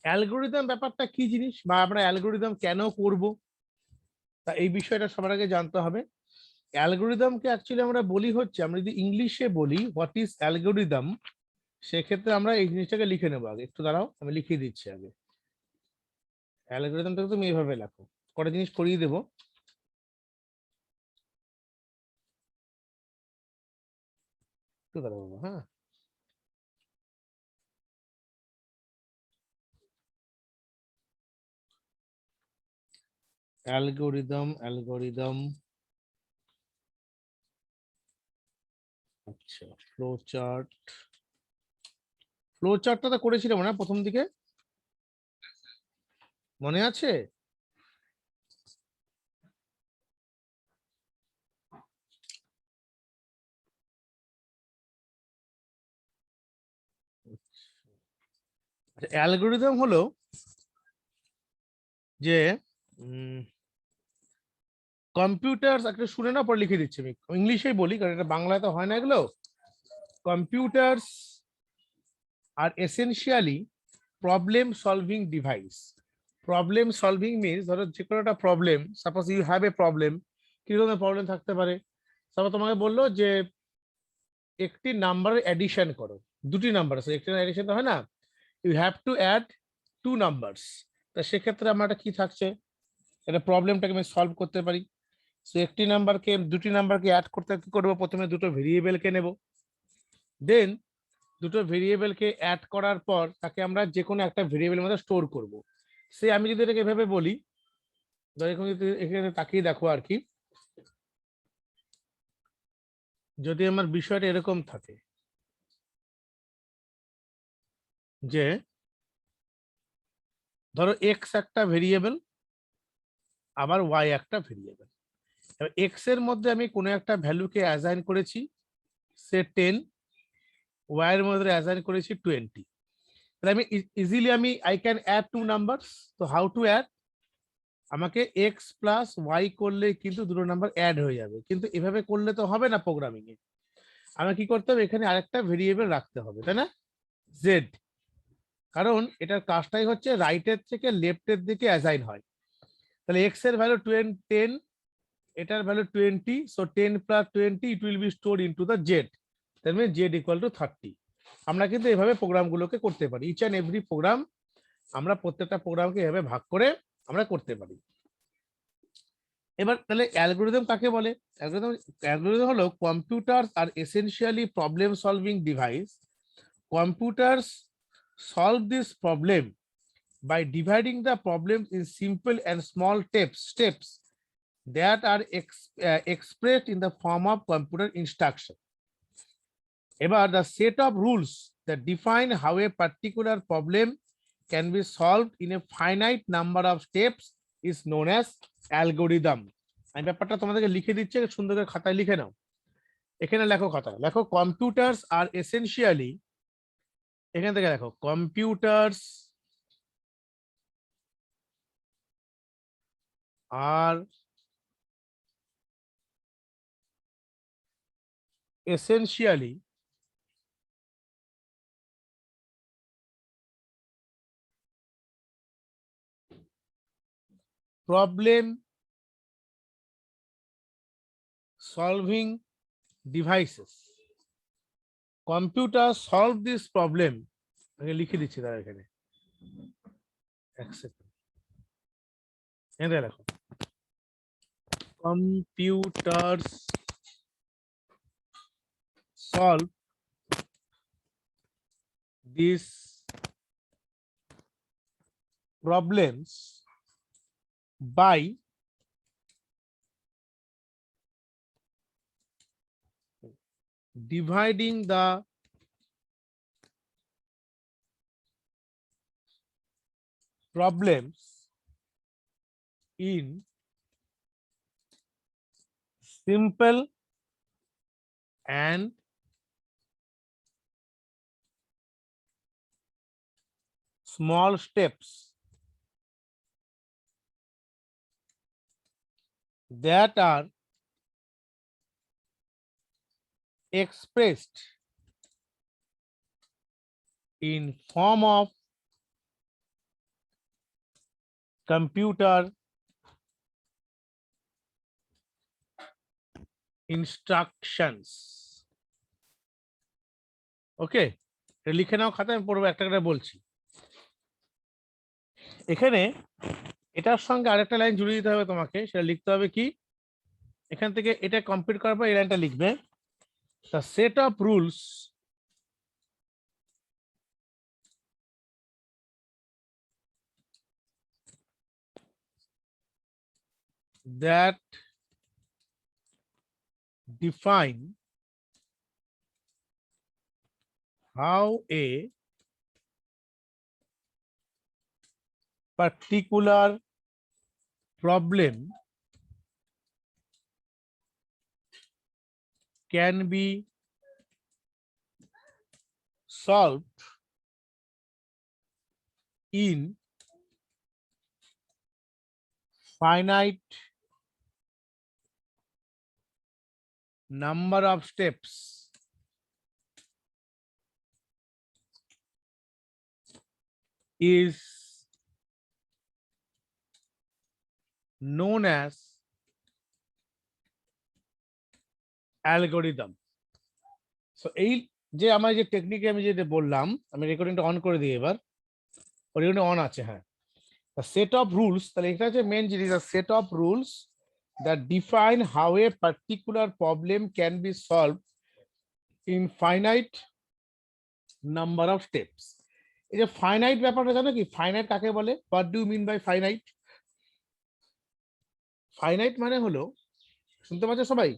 Algorithm ব্যাপারটা কি জিনিস বা আমরা অ্যালগোরিদম কেন করব, তা এই বিষয়টা সবার আগে জানতে হবে। অ্যালগোরিদমকে অ্যাকচুয়ালি আমরা বলি হচ্ছে, আমরা যদি ইংলিশে বলি হোয়াট ইজ অ্যালগোরিদম, সেক্ষেত্রে আমরা এই জিনিসটাকে লিখে নেবো। আগে একটু দাঁড়াও, আমি লিখিয়ে দিচ্ছি আগে। অ্যালগোরিদমটাকে তুমি এইভাবে লেখো, কটা জিনিস করিয়ে দেবো। একটু দাঁড়াও বাবা, হ্যাঁ। অ্যালগোরিদম, অ্যালগোরিদম, আচ্ছা, ফ্লো চার্ট। ফ্লো চার্টটা তো করেছিলাম না প্রথম দিকে, মনে আছে? অ্যালগোরিদম হলো যে কম্পিউটার, একটা শুনে না, পরে লিখে দিচ্ছি, আমি ইংলিশেই বলি কারণ এটা বাংলায় তো হয় না এগুলো। কম্পিউটার্স আর essentially problem solving device. Problem solving means, ধরো যে কোনো একটা problem, suppose you have a problem. কি ধরনের প্রবলেম থাকতে পারে? সাপোজ তোমাকে বললো যে একটি নাম্বারের অ্যাডিশন করো, দুটি নাম্বার আছে, একটি অ্যাডিশন হয় না, you have to add two numbers. তা সেক্ষেত্রে আমার একটা কি থাকছে, এটা প্রবলেমটাকে আমি সলভ করতে পারি। সো একটি নাম্বারকে, দুটি নাম্বারকে অ্যাড করতে কি করবো, প্রথমে দুটো ভেরিয়েবলকে নেব, দেন দুটো ভেরিয়েবলকে অ্যাড করার পর তাকে আমরা যে কোনো একটা ভেরিয়েবলের মধ্যে স্টোর করব। সে আমি যদি এটাকে এভাবে বলি, ধরো এখন যদি এখানে তাকিয়ে দেখো আর কি, যদি আমার বিষয়টা এরকম থাকে যে ধরো এক্স একটা ভেরিয়েবল, আবার ওয়াই একটা ভেরিয়েবল। এবার এক্স এর মধ্যে আমি কোনো একটা ভ্যালুকে অ্যাসাইন করেছি সে 10, ওয়াই এর মধ্যে অ্যাসাইন করেছি 20। তাহলে আমি easily I can add two numbers. তো হাউ টু অ্যাড, আমাকে এক্স প্লাস ওয়াই করলে কিন্তু দুটো নাম্বার অ্যাড হয়ে যাবে, কিন্তু এভাবে করলে তো হবে না প্রোগ্রামিং এ। আমার কি করতে হবে, এখানে আরেকটা ভেরিয়েবল রাখতে হবে, তাই না? জেড। কারণ এটার কাজটাই হচ্ছে রাইটের থেকে লেফটের দিকে অ্যাসাইন হয়। তাহলে এক্স এর ভ্যালু 10, এটার value 20, so 10 + 20 it will be store into the Z. That means Z equal to 30। আমরা কিন্তু এভাবে প্রোগ্রামগুলোকে করতে পারি, ইচ অ্যান্ড এভরি প্রোগ্রাম আমরা প্রত্যেকটা প্রোগ্রামকে এভাবে ভাগ করে আমরা করতে পারি। এবার তাহলে অ্যালগোরিদম কাকে বলে? অ্যালগোরিদম, অ্যালগোরিদম হলো কম্পিউটার আর essentially problem solving device. Computers solve this problem by dividing the problem in simple and small steps that are expressed in the form of computer instruction. Ever the set of rules that define how a particular problem can be solved in a finite number of steps is known as algorithm. আমি ব্যাপারটা তোমাদেরকে লিখে দিচ্ছি, সুন্দর করে খাতায় লিখে নাও। এখানে লেখো, খাতায় লেখো, কম্পিউটার্স আর এসেনশিয়ালি, এখান থেকে দেখো, computers R essentially problem solving devices. Computer solve this problem, লিখে দিচ্ছি তারা এখানে, এক সেকেন্ড, এখানে দেখো, computers solve these problems by dividing the problems in simple and small steps that are expressed in form of computer instructions. ওকে, লিখে নাও খাতায়, আমি পড়বো একটা করে বলছি। এখানে এটার সঙ্গে আরেকটা লাইন জুড়ে দিতে হবে তোমাকে, সেটা লিখতে হবে কি, এখান থেকে এটা কমপ্লিট করার পর এই লাইনটা লিখবে, the set of rules that define how a particular problem can be solved in finite number of steps is known as algorithm. So এই যে আমার যে টেকনিকে আমি যেটা বললাম, আমি রেকর্ডিংটা অন করে দিই এবার, রেকর্ডিং অন আছে, হ্যাঁ। সেট অফ রুলস, তাহলে এটা হচ্ছে মেন জিনিস, set of rules that define how a particular problem can be solve in finite number of steps. এই যে ফাইনাইট ব্যাপারটা জানো কি, ফাইনাইট কাকে বলে? What do you mean by finite? Finite মানে হলো, শুনতে পাচ্ছ সবাই?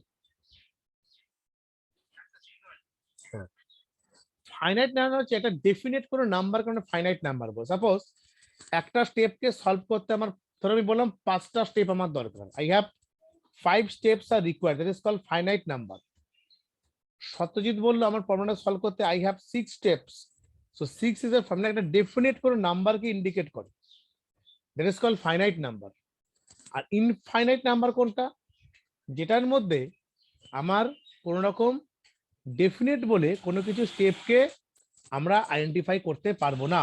ফাইনাইট নাম্বার হচ্ছে একটা ডেফিনেট কোনো নাম্বার, কোনো ফাইনাইট নাম্বার বল। সাপোজ একটা স্টেপকে সলভ করতে আমার, ধরো আমি বললাম 5টা স্টেপ আমার দরকার, I have 5 steps are required, that is called finite number. Satyajit বললো আমার প্রবলেমটা সলভ করতে I have 6 steps, so 6 is a formula, একটা ডেফিনেট কোনো নাম্বারকে ইন্ডিকেট করে, that is called finite number. আর ইনফাইনাইট নাম্বার কোনটা? যেটার মধ্যে আমার কোন রকম ডেফিনেট বলে কোনো কিছু স্টেপকে আমরা আইডেন্টিফাই করতে পারবো না,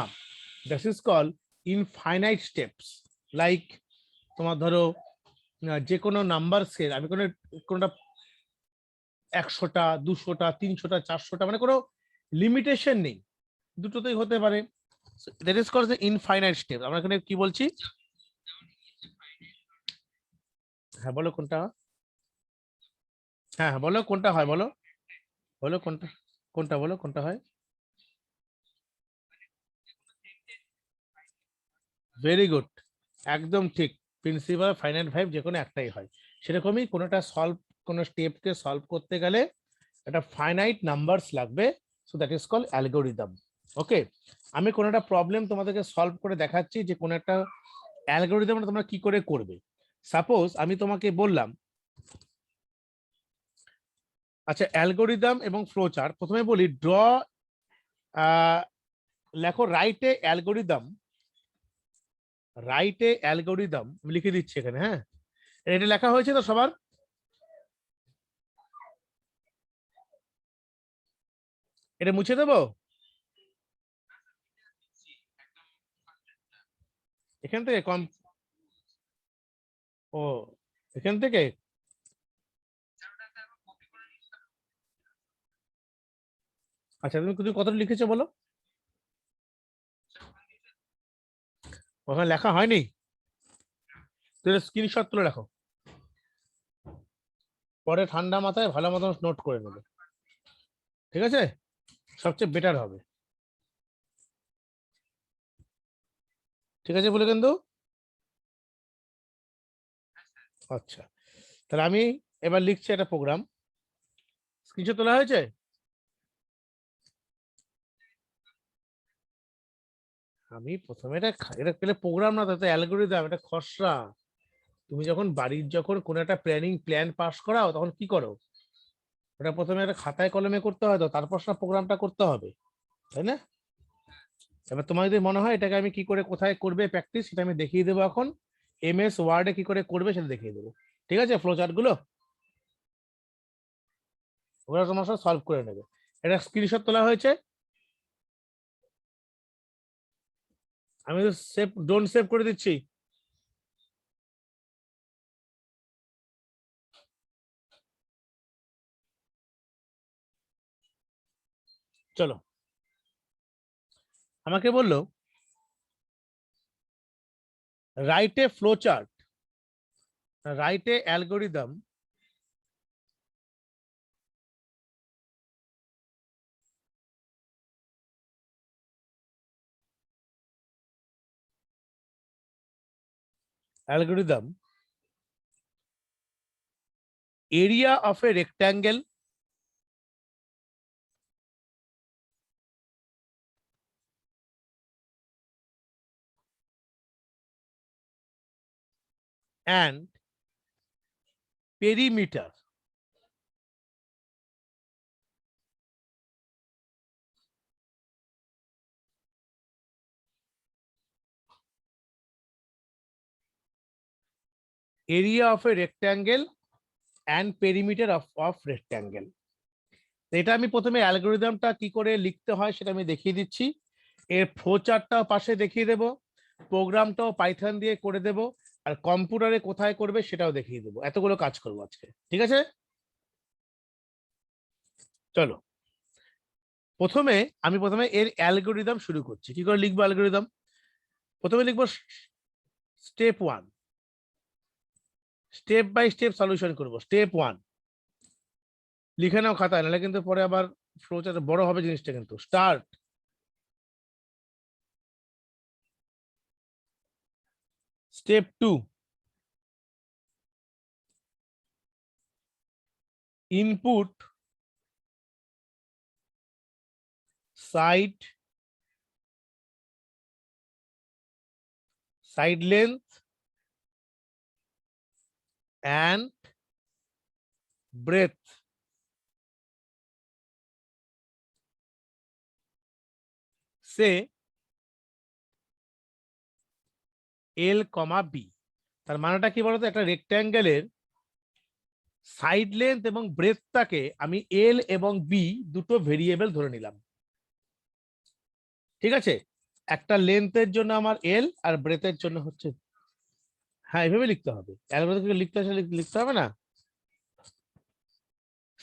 that is called infinite steps. Like তোমার ধরো যে কোনো নাম্বার সেট, আমি কোনোটা 100টা 200টা 300টা 400টা, মানে কোনো লিমিটেশন নেই, দুটোতেই হতে পারে, that is called infinite step. আমরা এখানে কি বলছি? হ্যাঁ বলো কোনটা, হ্যাঁ বলো কোনটা হয়, বলো বলো কোনটা, কোনটা বলো কোনটা হয়? ভেরি গুড, একদম ঠিক, প্রিন্সিপাল ফাইনাইট ভাইব যে কোনো একটাই হয়। সেরকমই কোনোটা সলভ, কোনো স্টেপকে সলভ করতে গেলে একটা ফাইনাইট নাম্বারস লাগবে, so that is called algorithm. Okay, আমি কোনো একটা প্রবলেম তোমাদেরকে সলভ করে দেখাচ্ছি যে কোনো একটা অ্যালগোরিদম তোমরা কি করে করবে। সাপোজ আমি তোমাকে বললাম, আচ্ছা অ্যালগোরিদম এবং ফ্লো চার্ট, প্রথমে বলি ড্র, লেখো write a algorithm, write a algorithm, আমি লিখে দিচ্ছি এখানে, হ্যাঁ এটা লেখা হয়েছে তো সবার? এটা মুছে দেবো এখান থেকে, কম, ও এখান থেকে, আচ্ছা তুমি কতটা লিখেছো বলো? ওখানে লেখা হয়নি, তুমি স্ক্রিনশট তুলে রাখো, পরে ঠান্ডা মাথায় ভালো মতন নোট করে নেবে, ঠিক আছে? সবচেয়ে বেটার হবে, ঠিক আছে বলে কিন্তু। আচ্ছা তাহলে আমি এবার লিখছি একটা প্রোগ্রাম, স্ক্রিনশট তোলা হয়েছে? আমি প্রথমে এটা পেলে প্রোগ্রাম না, তাতে অ্যালগোরিদম, এটা খসড়া। তুমি যখন বাড়ির যখন কোনো একটা প্ল্যান পাস করাও তখন কি করো, ওটা প্রথমে একটা খাতায় কলমে করতে হয়, তো তারপর সব প্রোগ্রামটা করতে হবে, তাই না? এবার তোমার যদি মনে হয় এটাকে আমি কি করে কোথায় করবে প্র্যাকটিস, সেটা আমি দেখিয়ে দেবো এখন, এমএস ওয়ার্ডে কি করে করবে সেটা দেখিয়ে দেবো, ঠিক আছে? ফ্লো চার্ট গুলো ওরা তোমার সাথে সলভ করে নেবে। এটা স্ক্রিনশট তোলা হয়েছে, আমি সেভ, ডোন্ট সেভ করে দিচ্ছি। চলো, আমাকে বললো write a flow chart, write a algorithm area of a rectangle and perimeter area of a rectangle and perimeter of rectangle। এটা আমি প্রথমে অ্যালগোরিদমটা কি করে লিখতে হয় সেটা আমি দেখিয়ে দিচ্ছি, এর ফ্লো চার্টটাও পাশে দেখিয়ে দেব, প্রোগ্রামটাও পাইথন দিয়ে করে দেব, আর কম্পিউটারে কোথায় করবে সেটাও দেখিয়ে দেবো। এতগুলো কাজ করবো আজকে, ঠিক আছে? চলো, প্রথমে এর অ্যালগোরিদম শুরু করছি। কি করে লিখবো অ্যালগোরিদম? প্রথমে লিখবো step 1, step by step solution করব। স্টেপ 1 লিখে নাও খাতায়, নাহলে কিন্তু পরে আবার ফ্লো চার্ট বড় হবে জিনিসটা। কিন্তু start, step 2 input side length and breadth, say L, B। তার মানেটা কি বলতো? একটা রেক্ট্যাঙ্গেলের সাইড লেন্থ এবং ব্রেথটাকে আমি এল এবং বি দুটো ভেরিয়েবল ধরে নিলাম, ঠিক আছে? একটা লেন্থের জন্য আমার এল আর ব্রেথের জন্য হচ্ছে, হ্যাঁ এভাবে লিখতে হবে। অ্যালগরিদম লিখতে হবে না।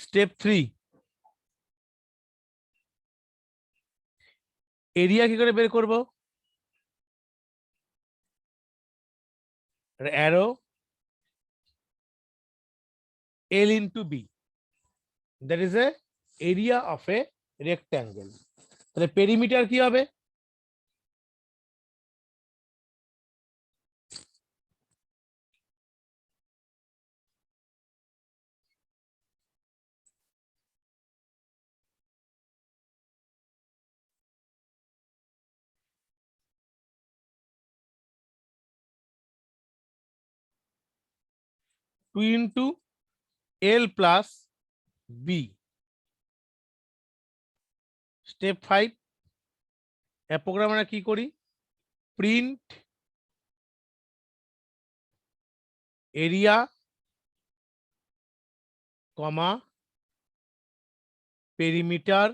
স্টেপ 3 এরিয়া কি করে বের করব? Arrow L into B, that is a area of a rectangle। তাহলে পেরিমিটার কি হবে? Two into L plus B. Step 5 program আমরা কি করি? প্রিন্ট এরিয়া কমা পেরিমিটার,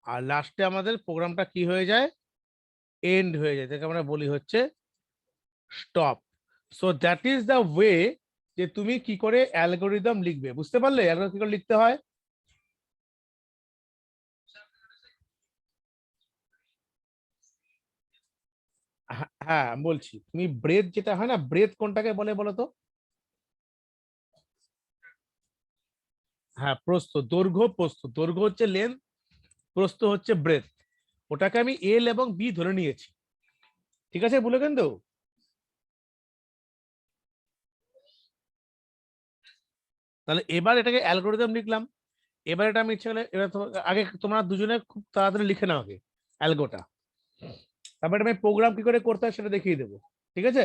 আর লাস্টে আমাদের প্রোগ্রামটা কি হয়ে যায়? এন্ড হয়ে যায়, তাকে আমরা বলি হচ্ছে stop. So that is the way যে তুমি কি করে অ্যালগোরিদম লিখবে। বুঝতে পারলে অ্যালগোরিদম কি করে লিখতে হয়? হ্যাঁ আমি বলছি, তুমি ব্রেথ যেটা হয় না, ব্রেথ কোনটাকে বলে বলো তো? হ্যাঁ প্রস্থ, দৈর্ঘ্য প্রস্থ, দৈর্ঘ্য হচ্ছে লেন্থ, প্রস্থ হচ্ছে ব্রেথ। ওটাকে আমি এল এবং বি ধরে নিয়েছি, ঠিক আছে? বলে কিন্তু তাহলে এবার এটাকে অ্যালগোরিদম লিখলাম। এবার এটা আমি ইচ্ছে করলে এবার আগে তোমরা দুজনে খুব তাড়াতাড়ি লিখে নাও আগে অ্যালগোটা, তারপরে আমি প্রোগ্রাম কি করে করতে হয় সেটা দেখিয়ে দেবো, ঠিক আছে?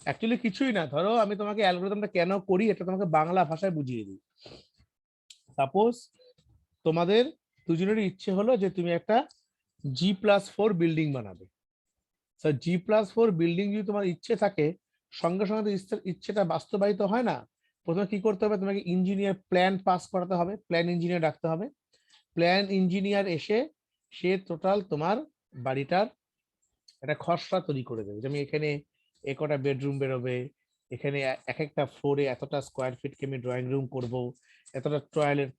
অ্যাকচুয়ালি কিছুই না, ধরো আমি তোমাকে অ্যালগোরিদমটা কেন করি এটা তোমাকে বাংলা ভাষায় বুঝিয়ে দিই। সাপোজ তোমাদের দুজনেরই ইচ্ছে হলো যে তুমি একটা G+4 বিল্ডিং বানাবে। G+4 বিল্ডিং যদি তোমার ইচ্ছে থাকে, সঙ্গে সঙ্গে ইচ্ছেটা বাস্তবায়িত হয় না। প্রথমে কি করতে হবে? তোমাকে ইঞ্জিনিয়ার প্ল্যান পাস করাতে হবে, প্ল্যান ইঞ্জিনিয়ার ডাকতে হবে। প্ল্যান ইঞ্জিনিয়ার এসে সে টোটাল তোমার বাড়িটার একটা খসড়া তৈরি করে দেবে, যেমন এখানে এ কটা বেডরুম বেরোবে, এখানে এক একটা ফ্লোরে এতটা স্কোয়ার ফিট আমি ড্রয়িং রুম করব, এতটা টয়লেট,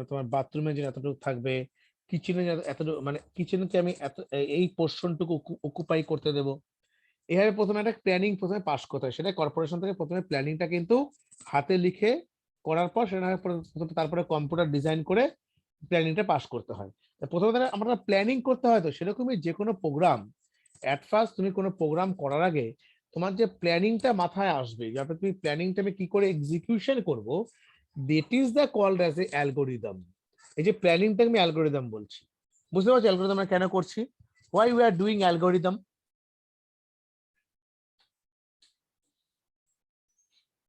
তোমার বাথরুমের জন্য এতটুকু থাকবে, কিচেনে এতটুকু, মানে কিচেনকে আমি এত এই পোর্শনটুকু অকুপাই করতে দেবো। এভাবে প্রথমে একটা প্ল্যানিং প্রথমে পাস করতে হয়, সেটা কর্পোরেশন থেকে প্রথমে প্ল্যানিংটা কিন্তু হাতে লিখে করার পর সেটা তারপরে কম্পিউটার ডিজাইন করে প্ল্যানিংটা পাস করতে হয়। প্রথমে আমরা প্ল্যানিং করতে হয়, তো সেরকমই যে কোনো প্রোগ্রাম অ্যাট ফার্স্ট তুমি কোনো প্রোগ্রাম করার আগে তোমার যে প্ল্যানিংটা মাথায় আসবে, যাতে তুমি প্ল্যানিংটা আমি কি করে এক্সিকিউশন করব, that is the called as a algorithm. এই যে প্ল্যানিংটাকে আমি অ্যালগোরিদম বলছি, বুঝতে পারছি অ্যালগোরিদম আমরা কেন করছি, why we are doing algorithm,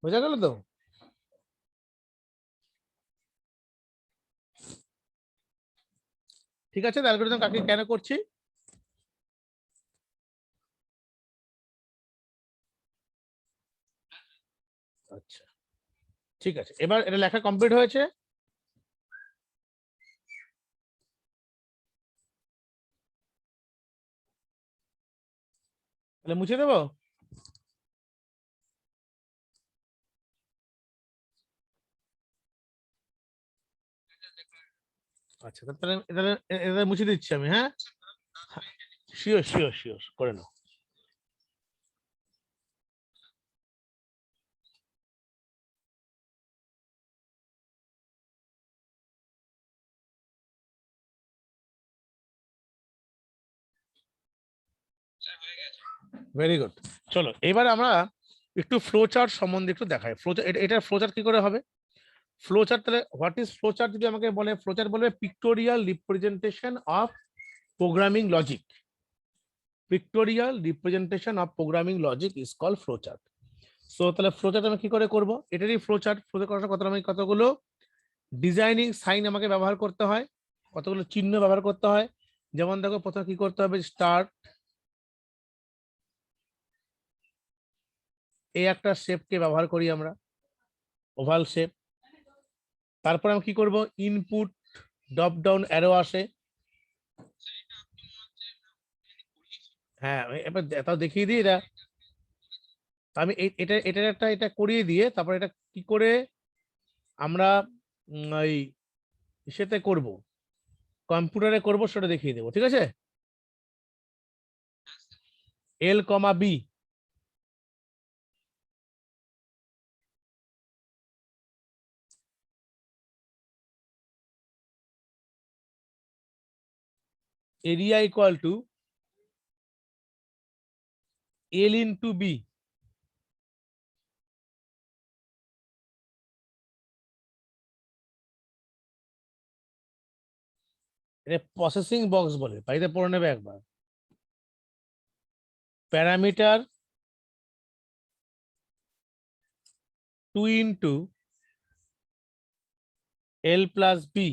বোঝা গেল তো? ঠিক আছে, অ্যালগোরিদম কাকে কেন করছি? আচ্ছা, ঠিক আছে, এবার এটা লেখা কমপ্লিট হয়েছে। তাহলে মুছে দেবো। আচ্ছা, তাহলে তাহলে এটা মুছে দিচ্ছি আমি, হ্যাঁ। শিওর শিওর শিওর, করে নাও। Very good. চলো এবার আমরা একটু ফ্লো চার্ট সম্বন্ধে একটু দেখাই। ফ্লো চার্ট, এটা ফ্লো চার্ট কি করে হবে? ফ্লো চার্ট, তাহলে হোয়াট ইজ ফ্লো চার্ট যদি আমাকে বলে, ফ্লো চার্ট বলবে pictorial representation of programming logic. Pictorial representation of programming logic is call flow chart. So তাহলে ফ্লো চার্ট আমি কি করে করব, এটারই ফ্লো চার্ট। ফ্লো চার্ট করার কথা, আমি কতগুলো ডিজাইনিং সাইন আমাকে ব্যবহার করতে হয়, কতগুলো চিহ্ন ব্যবহার করতে হয়। যেমন দেখো, প্রথমে কি করতে হবে, স্টার্ট, এই একটা শেপকে ব্যবহার করি আমরা, ওভাল শেপ। তারপর আমি কি করব, ইনপুট ড্রপ ডাউন অ্যারো আসে। হ্যাঁ, এবার তাও দেখিয়ে দিই এটা। আমি এটার একটা এটা করিয়ে দিয়ে তারপর এটা কি করে আমরা ওই সেতে করব, কম্পিউটারে করব, সেটা দেখিয়ে দেবো, ঠিক আছে। L comma B, area equal to L into B. এটা প্রসেসিং বক্স বলে, বাড়িতে পড়ে নেবে একবার। Parameter 2 into L plus B.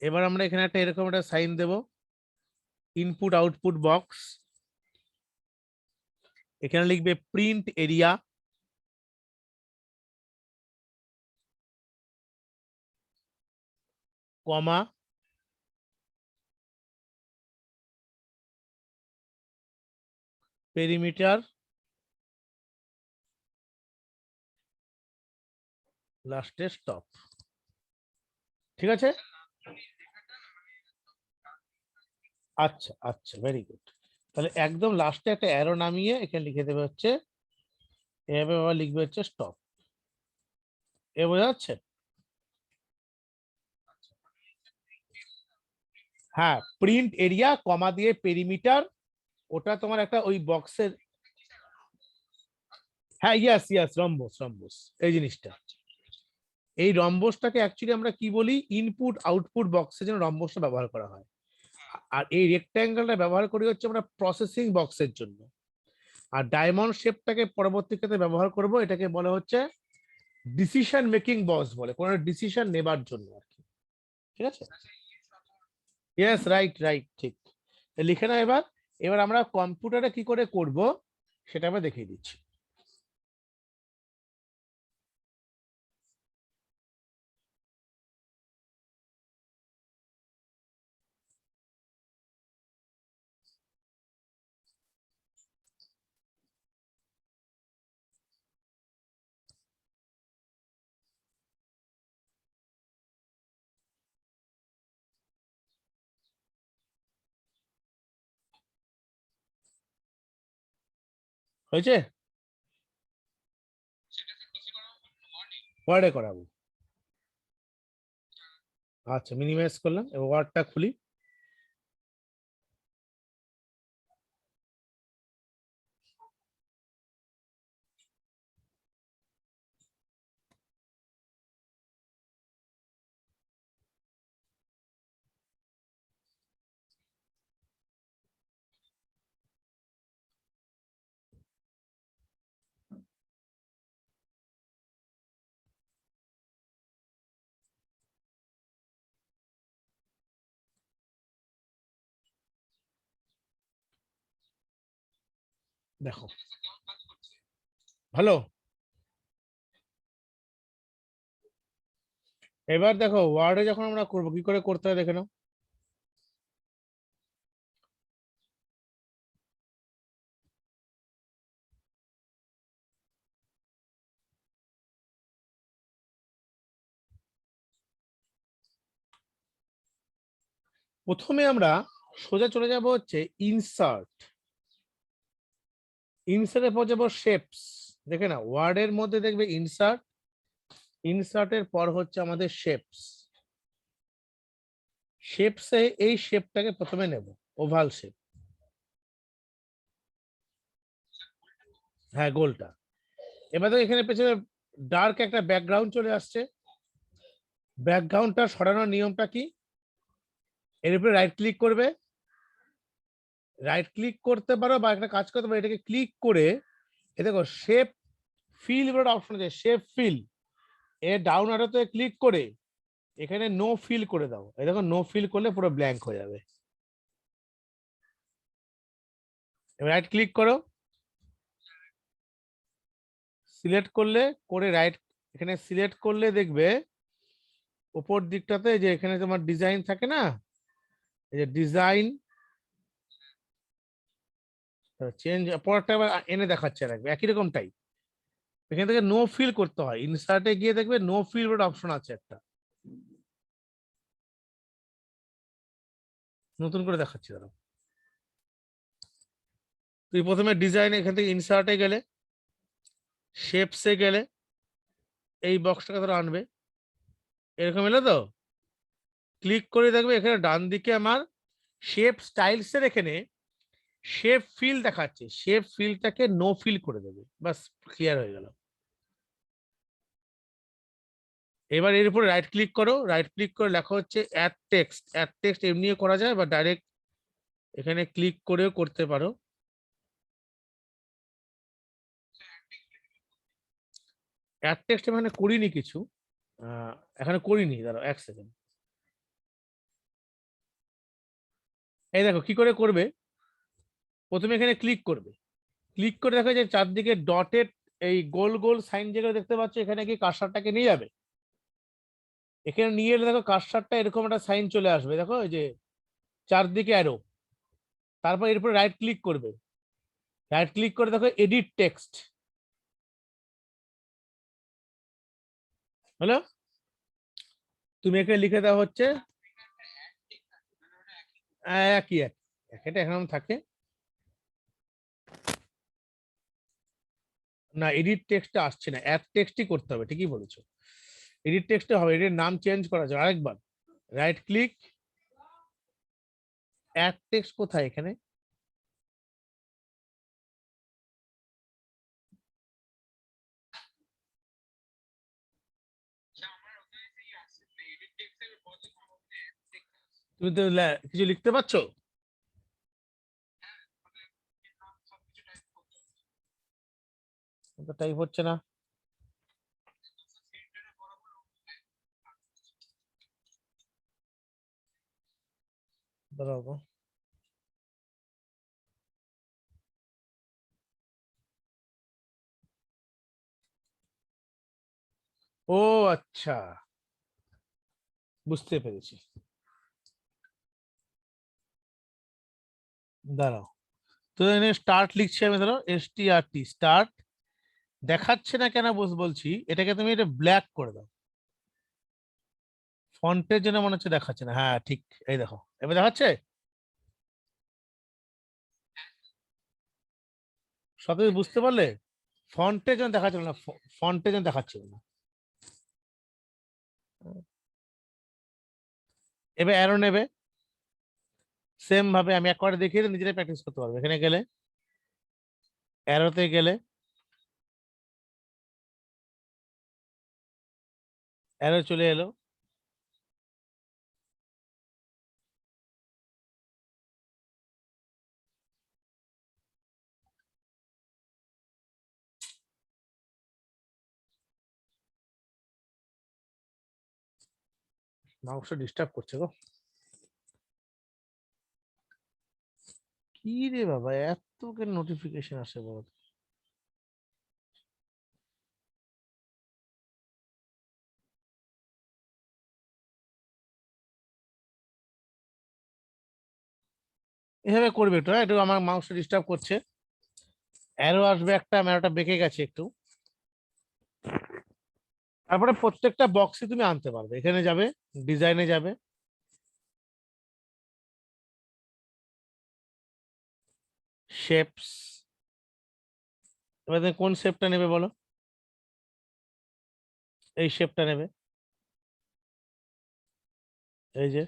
এবার আমরা এখানে একটা এরকম একটা সাইন দেব, ইনপুট আউটপুট বক্স। এখানে লিখবে প্রিন্ট এরিয়া, কমা পেরিমিটার, লাস্টে স্টপ। ঠিক আছে, আচ্ছা আচ্ছা, ভেরি গুড। তাহলে একদম লাস্টে একটা অ্যারো নামিয়ে এখানে লিখে দেবে হচ্ছে, এভাবে আবার লিখবে হচ্ছে স্টপ। এ বোঝা যাচ্ছে? হ্যাঁ, প্রিন্ট এরিয়া কমা দিয়ে পেরিমিটার, ওটা তোমার একটা ওই বক্সের। হ্যাঁ, ইয়াস ইয়াস, রম্বস রম্বস, এই জিনিসটা। এই রম্বসটাকে অ্যাকচুয়ালি আমরা কি বলি, ইনপুট আউটপুট বক্সের জন্য রম্বসটা ব্যবহার করা হয়। আর এই রেক্ট্যাঙ্গেলটা ব্যবহার করি হচ্ছে আমরা প্রসেসিং বক্সের জন্য। আর ডায়মন্ড শেপটাকে পরবর্তী ক্ষেত্রে ব্যবহার করব, এটাকে বলা হচ্ছে ডিসিশন মেকিং বক্স বলে, কোনো ডিসিশন নেবার জন্য আর কি। ঠিক আছে, ইয়েস, রাইট রাইট, ঠিক। লিখে নাও এবার। এবার আমরা কম্পিউটারে কি করে করব সেটা আমরা দেখিয়ে দিচ্ছি। হয়েছে? ওয়ার্ডে করাবো। আচ্ছা, মিনিমাইজ করলাম, এবার ওয়ার্ডটা খুলি। দেখো ভালো। এবার দেখো ওয়ার্ডে যখন আমরা করবো, কি করে করতে হয় দেখে নাও। প্রথমে আমরা সোজা চলে যাব হচ্ছে ইনসার্ট। ইনসার্টের পর যাবো শেপস। দেখে না, ওয়ার্ডের মধ্যে দেখবে ইনসার্ট, ইনসার্টের পর হচ্ছে আমাদের শেপস। শেপসে এই শেপটাকে প্রথমে নেব, ওভাল শেপ। হ্যাঁ, গোলটা। এবার দেখো এখানে পেছনে ডার্ক একটা ব্যাকগ্রাউন্ড চলে আসছে। ব্যাকগ্রাউন্ডটা সরানোর নিয়মটা কি? এর উপরে রাইট ক্লিক করবে, রাইট ক্লিক করতে পারো বা একটা কাজ করতে পারো, এটাকে ক্লিক করে এ দেখো শেপ ফিল বলে অপশন আছে, শেপ ফিল। এ ডাউন অ্যারোতে ক্লিক করে এখানে নো ফিল করে দাও। এই দেখো নো ফিল করলে পুরো ব্ল্যাঙ্ক হয়ে যাবে। রাইট ক্লিক করো, সিলেক্ট করলে করে রাইট, এখানে সিলেক্ট করলে দেখবে উপর দিকটাতে যে এখানে তোমার ডিজাইন থাকে না, এই যে ডিজাইন চেঞ্জ, পরেরটা আবার এনে দেখাচ্ছে রাখবে একই রকম টাইপ। এখান থেকে নো ফিল করতে হয়, ইনসার্টে গিয়ে দেখবে নো ফিল বলে অপশন আছে একটা। নতুন করে দেখাচ্ছি দাঁড়াও। তুই প্রথমে ডিজাইন, এখান থেকে ইনসার্টে গেলে, শেপসে গেলে এই বক্সটাকে ধরো আনবে, এরকম এলো তো। ক্লিক করে দেখবে এখানে ডান দিকে আমার শেপ স্টাইলস এর এখানে শেপ ফিল দেখাচ্ছে, শেপ ফিলটাকে নো ফিল করে দেবে, বাস ক্লিয়ার হয়ে গেল। এবার এর উপরে রাইট ক্লিক করো, রাইট ক্লিক করে লেখা হচ্ছে অ্যাড টেক্সট। অ্যাড টেক্সট এমনিও করা যায় বা ডাইরেক্ট এখানে ক্লিক করেও করতে পারো। অ্যাড টেক্সট এখানে করিনি কিছু, এখানে করিনি, দাঁড়াও এক সেকেন্ড। এই দেখো কি করে করবে। প্রথমে এখানে ক্লিক করবে, ক্লিক করে দেখো যে চারদিকে ডটেড এই গোল গোল সাইন যেগুলো দেখতে পাচ্ছ, এখানে কি কার্সারটাকে নিয়ে যাবে। এখানে নিয়ে এলে দেখো কার্সারটা এরকম একটা সাইন চলে আসবে, দেখো এই যে চারদিকে অ্যারো। তারপর এরপর রাইট ক্লিক করবে, রাইট ক্লিক করে দেখো এডিট টেক্সট হলো। তুমি এখানে লিখে দেওয়া হচ্ছে একই এক, এটা এখন থাকে না, এডিট টেক্সটটা আসছে না, অ্যাড টেক্সটই করতে হবে, ঠিকই বলেছো। এডিট টেক্সটে হবে, এর নাম চেঞ্জ করা যায় আরেকবার। রাইট ক্লিক, অ্যাড টেক্সট কোথায় এখানে, তুমি তো কিছু লিখতে পারছো, টাইপ হচ্ছে না। দাঁড়াও। ও আচ্ছা, বুঝতে পেরেছি। দাঁড়াও, তো এখানে স্টার্ট লিখছি আমি, ধরো STRT স্টার্ট। দেখাচ্ছে না কেন বলছি, এটাকে তুমি এটা ব্ল্যাক করে দাও, ফন্টের জন্য মনে হচ্ছে দেখাচ্ছে না। হ্যাঁ ঠিক, এই দেখো এবার দেখাচ্ছে। সতেজ বুঝতে পারলে? ফন্টে যেন দেখাচ্ছিল না, ফন্টে যেন দেখাচ্ছিল না। এবার অ্যারো নেবে, সেম ভাবে আমি একবার দেখিয়ে দিই, নিজেরাই প্র্যাকটিস করতে পারবে। এখানে গেলে অ্যারোতে গেলে অ্যারো চলে এলো, মাউসটা ডিস্টার্ব করছে গো। কি রে বাবা, এত কেন নোটিফিকেশন আসে বলো তো? এভাবে করবে একটু, হ্যাঁ একটু আমার মাউসটা ডিস্টার্ব করছে। অ্যারো আসবে একটা, ম্যারোটা বেঁকে গেছে একটু। তারপরে প্রত্যেকটা বক্সে তুমি আনতে পারবে, এখানে যাবে, ডিজাইনে যাবে, শেপস। এবার তুমি কোন শেপটা নেবে বলো? এই শেপটা নেবে, এই যে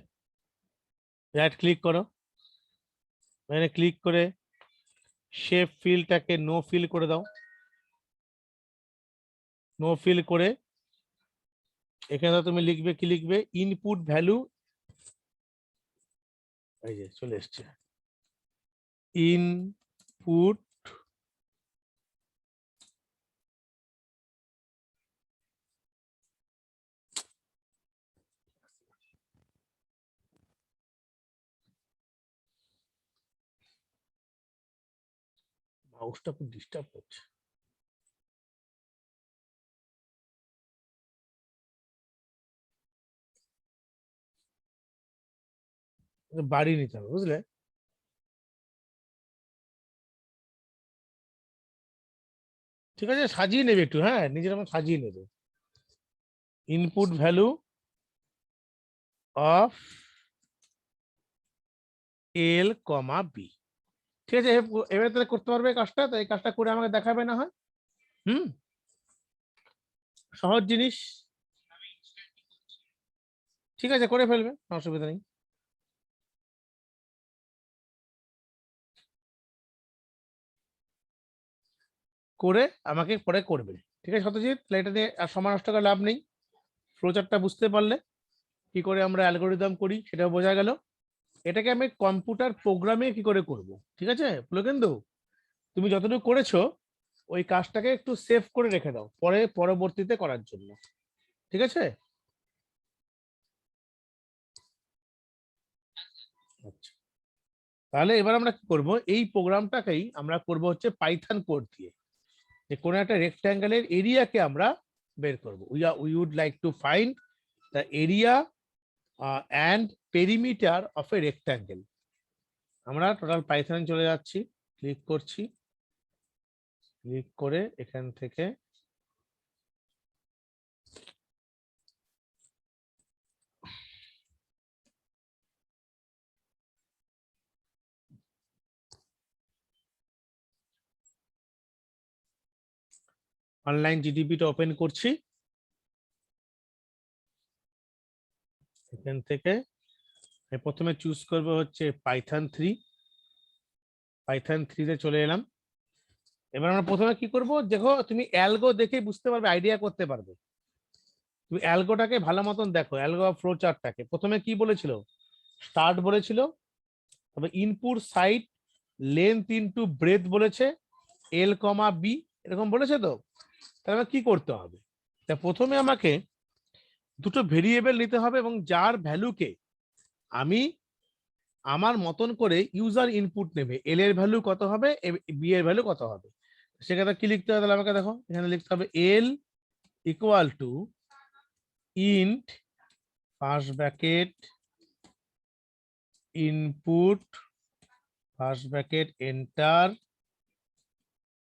রাইট ক্লিক করো, এখানে ক্লিক করে শেপ ফিলটাকে নো ফিল করে দাও। নো ফিল করে এখানে তুমি লিখবে, কি লিখবে? ইনপুট ভ্যালু, এই যে চলে এসছে ইনপুট। মাউসটা খুব ডিস্টার্ব করছে। বাড়ি নিতে হবে, বুঝলে? ঠিক আছে, সাজিয়ে নেবে একটু, হ্যাঁ নিজের মতো সাজিয়ে নেবে। Input value of L comma B. ঠিক আছে, এবার তাহলে করতে পারবে এই কাজটা, তো এই কাজটা করে আমাকে দেখাবে না হয়। হুম, সহজ জিনিস। ঠিক আছে, করে ফেলবে, অসুবিধা নেই। করে আমাকে পরে করবে। ঠিক আছে সত্যজিৎ, তাহলে এটা নিয়ে আর সময় নষ্ট করে লাভ নেই। ফ্লোচারটা বুঝতে পারলে, কি করে আমরা অ্যালগোরিদম করি সেটাও বোঝা গেল। এটাকে আমি কম্পিউটার প্রোগ্রামে কি করে করব, ঠিক আছে পুলকেন্দু? তুমি যতটুকু করেছো ওই কাজটাকে একটু সেভ করে রেখে দাও পরে পরবর্তীতে করার জন্য, ঠিক আছে? আচ্ছা, তাহলে এবার আমরা কি করব, এই প্রোগ্রামটাকেই আমরা করব হচ্ছে পাইথন কোড দিয়ে, যে কোনো একটা রেক্ট্যাঙ্গেলের এরিয়াকে আমরা বের করব। We would like to find the area and perimeter of a rectangle. আমরা টোটাল পাইথনে চলে যাচ্ছি, ক্লিক করছি, ক্লিক করে এখান থেকে অনলাইন জিডিপিটা ওপেন করছি। এখান থেকে প্রথমে চুজ করবো হচ্ছে পাইথন 3। পাইথন 3 তে চলে এলাম। এবার আমরা প্রথমে কি করব, দেখো তুমি অ্যালগো দেখে বুঝতে পারবে, আইডিয়া করতে পারবে। তুমি অ্যালগোটাকে ভালো মতন দেখো, অ্যালগো ফ্লো চার্টটাকে প্রথমে কি বলেছিল? স্টার্ট বলেছিল, তবে input side length into breadth বলেছে, এল কমা বি এরকম বলেছে। তো তাহলে কি করতে হবে? তা প্রথমে আমাকে দুটো ভেরিয়েবল নিতে হবে, এবং যার ভ্যালুকে আমি আমার মতন করে ইউজার ইনপুট নেবে, এল এর ভ্যালু কত হবে, বি এর ভ্যালু কত হবে। সেখানে কি লিখতে হবে? তাহলে আমাকে দেখো এখানে লিখতে হবে L equal to int first bracket input first bracket enter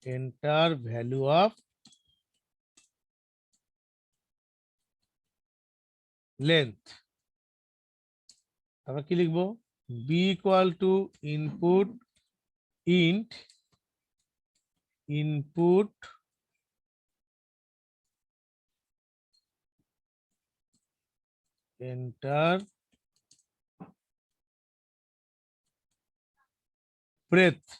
enter value of length. তারপর কি লিখবো? B equal to input int input enter breadth,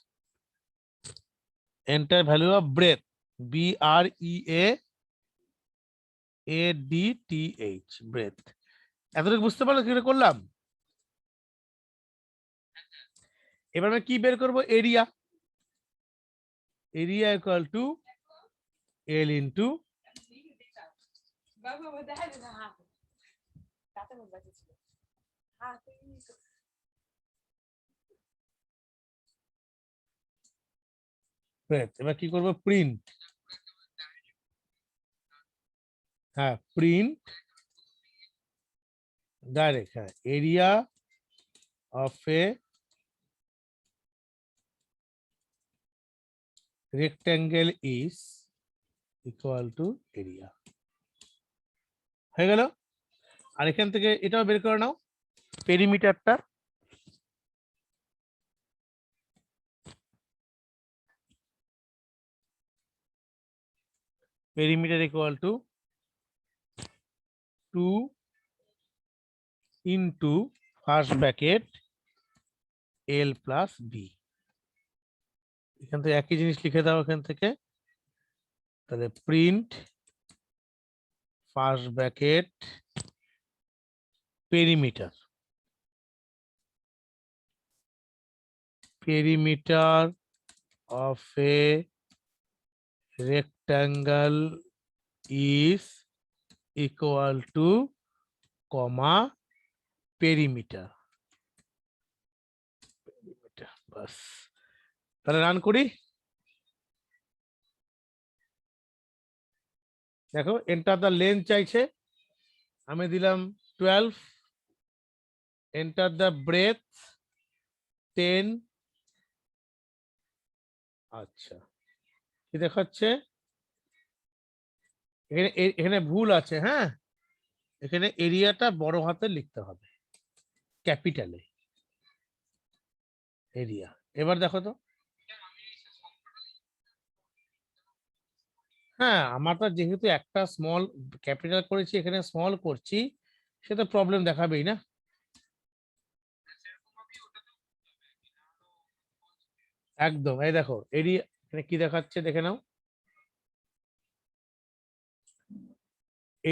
enter value of breadth, BREADTH, breadth। এতটুকু বুঝতে পারলো কি করে করলাম? এবার আমি কি বের করব? Area, area equal to L into breadth. এবার কি করব? প্রিন্ট, হ্যাঁ প্রিন্ট ডাইরেক্ট, হ্যাঁ area of A rectangle is equal to area, হয়ে গেল। আর এখান থেকে এটাও বের করে নাও, পেরিমিটারটা, perimeter equal to 2 into first bracket L plus B. এখান থেকে একই জিনিস লিখে দাও এখান থেকে, তাহলে print first bracket perimeter, perimeter of a rectangle is equal to comma perimeter, বাস। তাহলে রান করি, দেখো এন্টার দ্য লেন্থ চাইছে, আমি দিলাম 12, এন্টার দ্য ব্রেথ 10, আচ্ছা কি দেখাচ্ছে? এখানে এখানে ভুল আছে, হ্যাঁ এখানে এরিয়াটা বড় হাতে লিখতে হবে, ক্যাপিটালে এরিয়া। এবার দেখো তো, হ্যাঁ আমারটা যেহেতু একটা স্মল ক্যাপিটাল করেছি, এখানে স্মল করছি, সেটা প্রবলেম দেখাবেই না। একদম, এই দেখো এরিয়া এখানে কি দেখাচ্ছে দেখে নাও,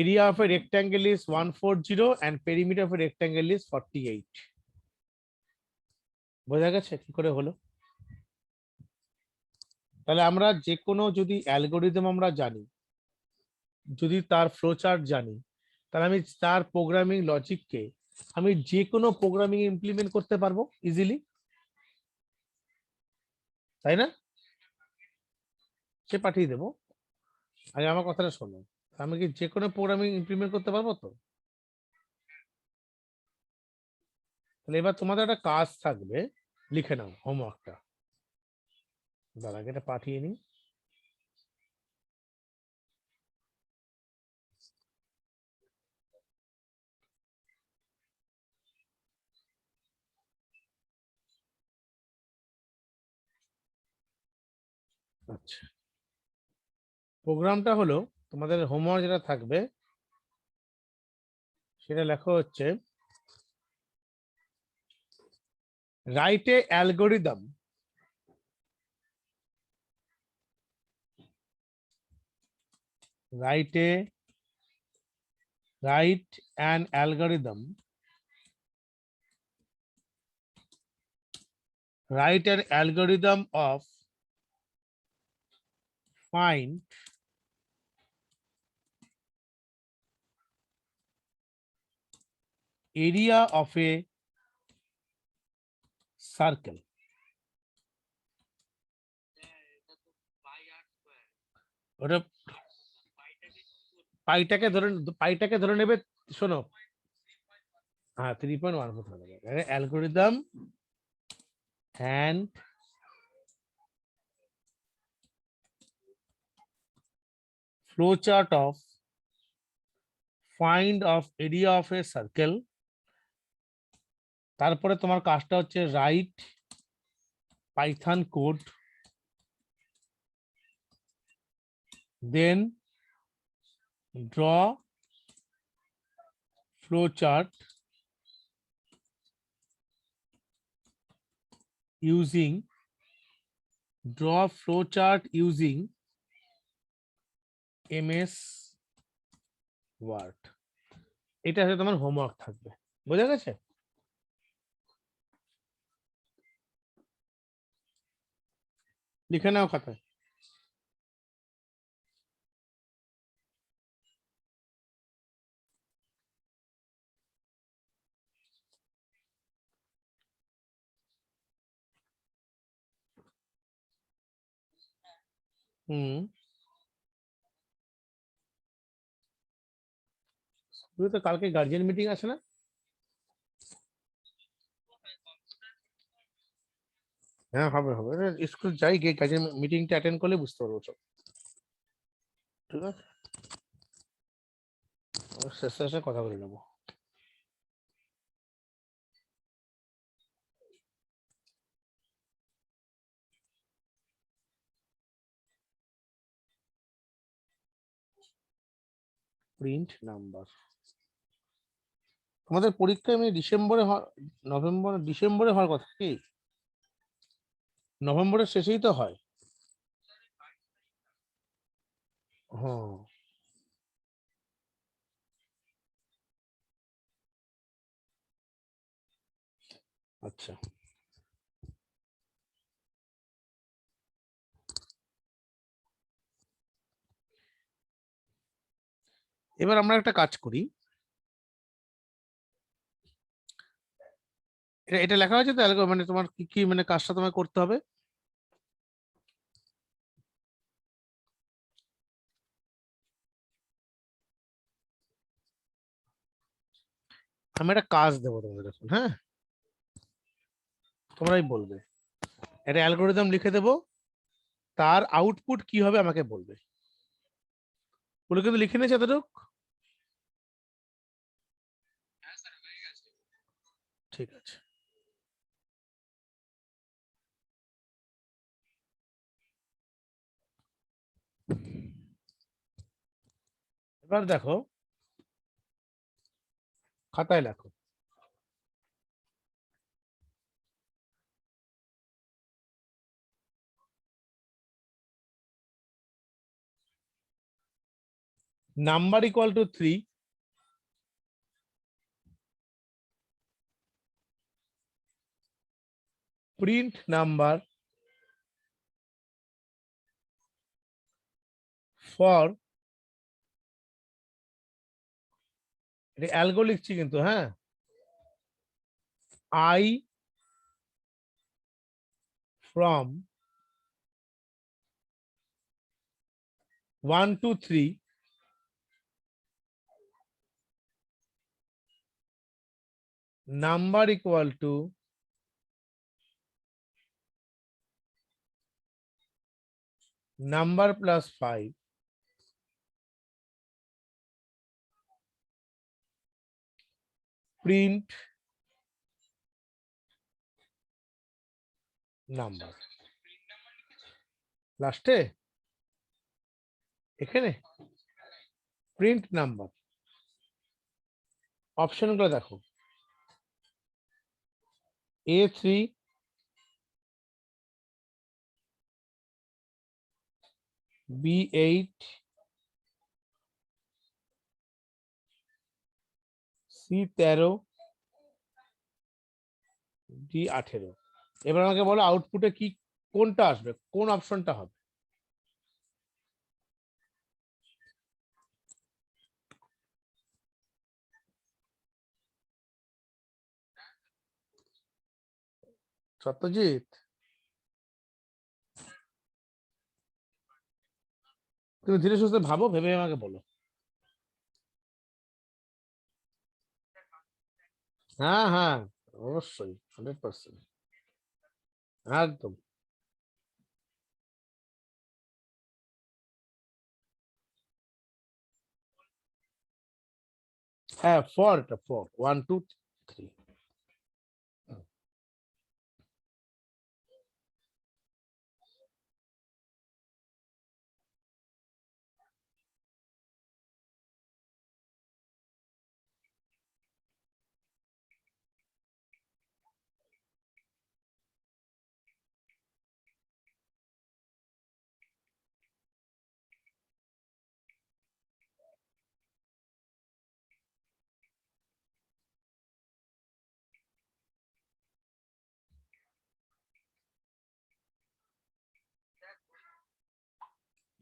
area of a rectangle is 140 and perimeter of a rectangle is 48। বোঝা গেছে কি করে হলো? তাহলে আমরা যে কোনো যদি অ্যালগোরিদম আমরা জানি, যদি তার ফ্লো চার্ট জানি, তাহলে আমি তার প্রোগ্রামিং লজিককে আমি যে কোনো প্রোগ্রামিং ইমপ্লিমেন্ট করতে পারবো ইজিলি, তাই না? সে পাঠিয়ে দেবো, আগে আমার কথাটা শোনো, আমি কি যে কোনো প্রোগ্রামিং ইমপ্লিমেন্ট করতে পারবো তো? তাহলে এবার তোমাদের একটা কাজ থাকবে, লিখে নাও হোমওয়ার্কটা, দাঁড়া আগে এটা পাঠিয়ে নিই। আচ্ছা, প্রোগ্রামটা হলো, তোমাদের হোমওয়ার্ক যেটা থাকবে সেটা লেখা হচ্ছে, write a algorithm write an algorithm of find area of a circle। ওটা পাইটাকে ধরে নেবে, শোনো, হ্যাঁ 3.14 ধরে নেবে algorithm and flowchart of find of area of a circle। তারপরে তোমার কাজটা হচ্ছে right Python code Then draw flow chart using MS Word. এটা হচ্ছে তোমার হোমওয়ার্ক থাকবে, বোঝা গেছে? লিখে নাও খাতায়। তো কালকে গার্জিয়ান মিটিং আছে না? হ্যাঁ হবে হবে, স্কুল যাই গিয়ে গার্জিয়ান মিটিংটা অ্যাটেন্ড করলে বুঝতে পারবো সব। ঠিক আছে, শেষে শেষে কথা বলে নেবো। Print number. তোমাদের পরীক্ষা এমনি ডিসেম্বরে ডিসেম্বরে হওয়ার কথা কি? নভেম্বরের শেষেই তো হয়। হ্যাঁ আচ্ছা, এবার আমরা একটা কাজ করি, এটা লেখা হয়েছে তো মানে তোমার কি কি মানে কাজটা তোমায় করতে হবে। আমি একটা কাজ দেবো তোমাদের এখন, হ্যাঁ তোমরাই বলবে। একটা অ্যালগোরিদম লিখে দেবো, তার আউটপুট কি হবে আমাকে বলবে। বলে কিন্তু লিখে নিয়েছে এতটুক? ঠিক আছে, এবার দেখো খাতায় লেখো। Number equal to 3, print number for, এটা অ্যালগো লিখছি কিন্তু, হ্যাঁ, I from 1 to 3 number equal to number plus 5 print number। লাস্টে এখানে প্রিন্ট নাম্বার, অপশন গুলো দেখো, A3, B8, C13, D18। এবার আমাকে বলো আউটপুটে কি কোনটা আসবে, কোন অপশনটা হবে। সত্যজিৎ তুমি ধীরে সুস্থে ভাবো, ভেবে আমাকে বলো। হ্যাঁ হ্যাঁ অবশ্যই, 100%, একদম। হ্যাঁ ফর, এটা ফর 1 2 3।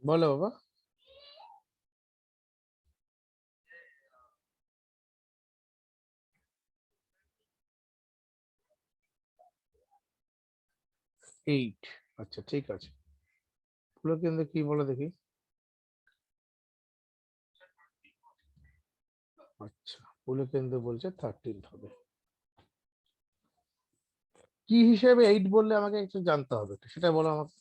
বলো বাবা। এইট। আচ্ছা ঠিক আছে, পুলকেন্দ্র কি বলে দেখি। আচ্ছা, পুলকেন্দ্র বলছে 13 হবে। কি হিসেবে 8 বললে আমাকে একটু জানতে হবে, একটু সেটা বলো আমাকে।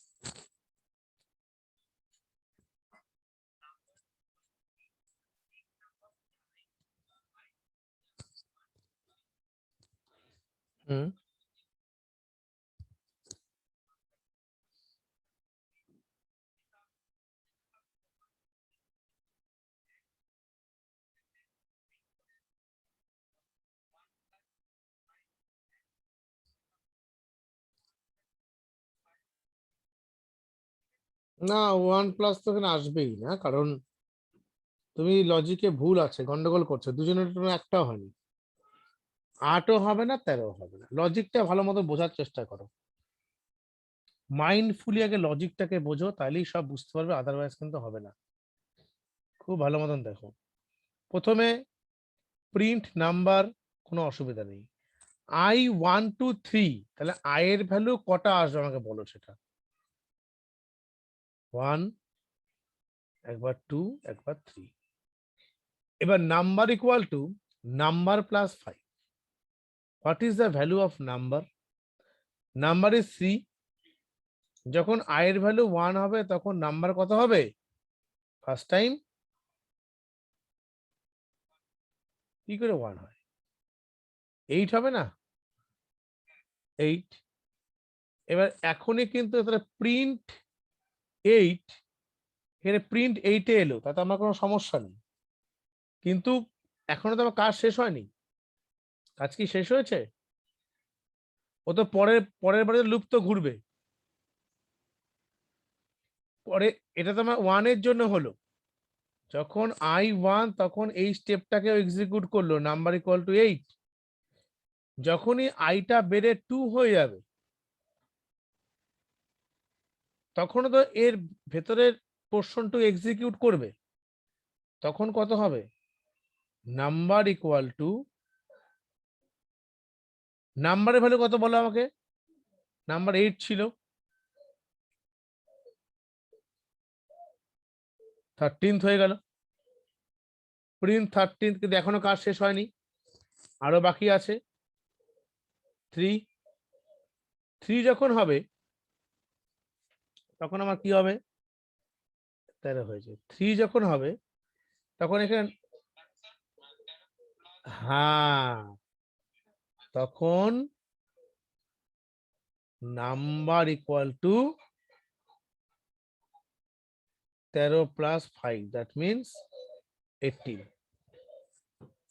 হুম। না, 1+ তো এখানে আসবেই না, কারণ তুমি লজিকে ভুল আছে, গন্ডগোল করছো, দুজনের জন্য একটাও হয়নি। 8ও হবে না, 13ও হবে না। লজিকটা ভালো মতো বোঝার চেষ্টা করো, মাইন্ডফুলি আগে লজিকটাকে বোঝো, তাহলেই সব বুঝতে পারবে, আদারওয়াইজ কিন্তু হবে না। খুব ভালো মতন দেখো। প্রথমে প্রিন্ট নাম্বার, কোনো অসুবিধা নেই। I 1 2 3, তাহলে আই এর ভ্যালু কটা আসবে আমাকে বলো সেটা। 1, একবার 2, একবার 3। এবার number equal to number plus 5। What is the value of number? Number is 3। যখন আই এর ভ্যালু 1 হবে তখন নাম্বার কত হবে? ফার্স্ট টাইম কি করে 1 হয়? 8 হবে না? 8। এবার এখনই কিন্তু প্রিন্ট 8, এখানে প্রিন্ট 8 এলো, তাতে আমার কোনো সমস্যা নেই, কিন্তু এখনো তো আমার কাজ শেষ হয়নি। কাজ কি শেষ হয়েছে? ও তো পরের পরের বারে লুপ তো ঘুরবে পরে। এটা তো আমার 1 এর জন্য হলো, যখন I 1 তখন এই স্টেপটাকে এক্সিকিউট করলো, নাম্বার ইকুয়াল টু 8। যখনই আইটা বেড়ে 2 হয়ে যাবে, তখনও তো এর ভেতরের পোর্শনটু এক্সিকিউট করবে, তখন কত হবে? নাম্বার ইকুয়াল টু, নাম্বারের ভ্যালু কত বলো আমাকে? নাম্বার 8 ছিল, 13 হয়ে গেল। প্রিন্ট 13, কিন্তু এখনো কাজ শেষ হয়নি, আরো বাকি আছে 3। 3 যখন হবে তখন আমার কি হবে? 13 হয়েছে। 3 যখন হবে তখন এখানে, হ্যাঁ, তখন number equal two 13 plus 5, that means 18।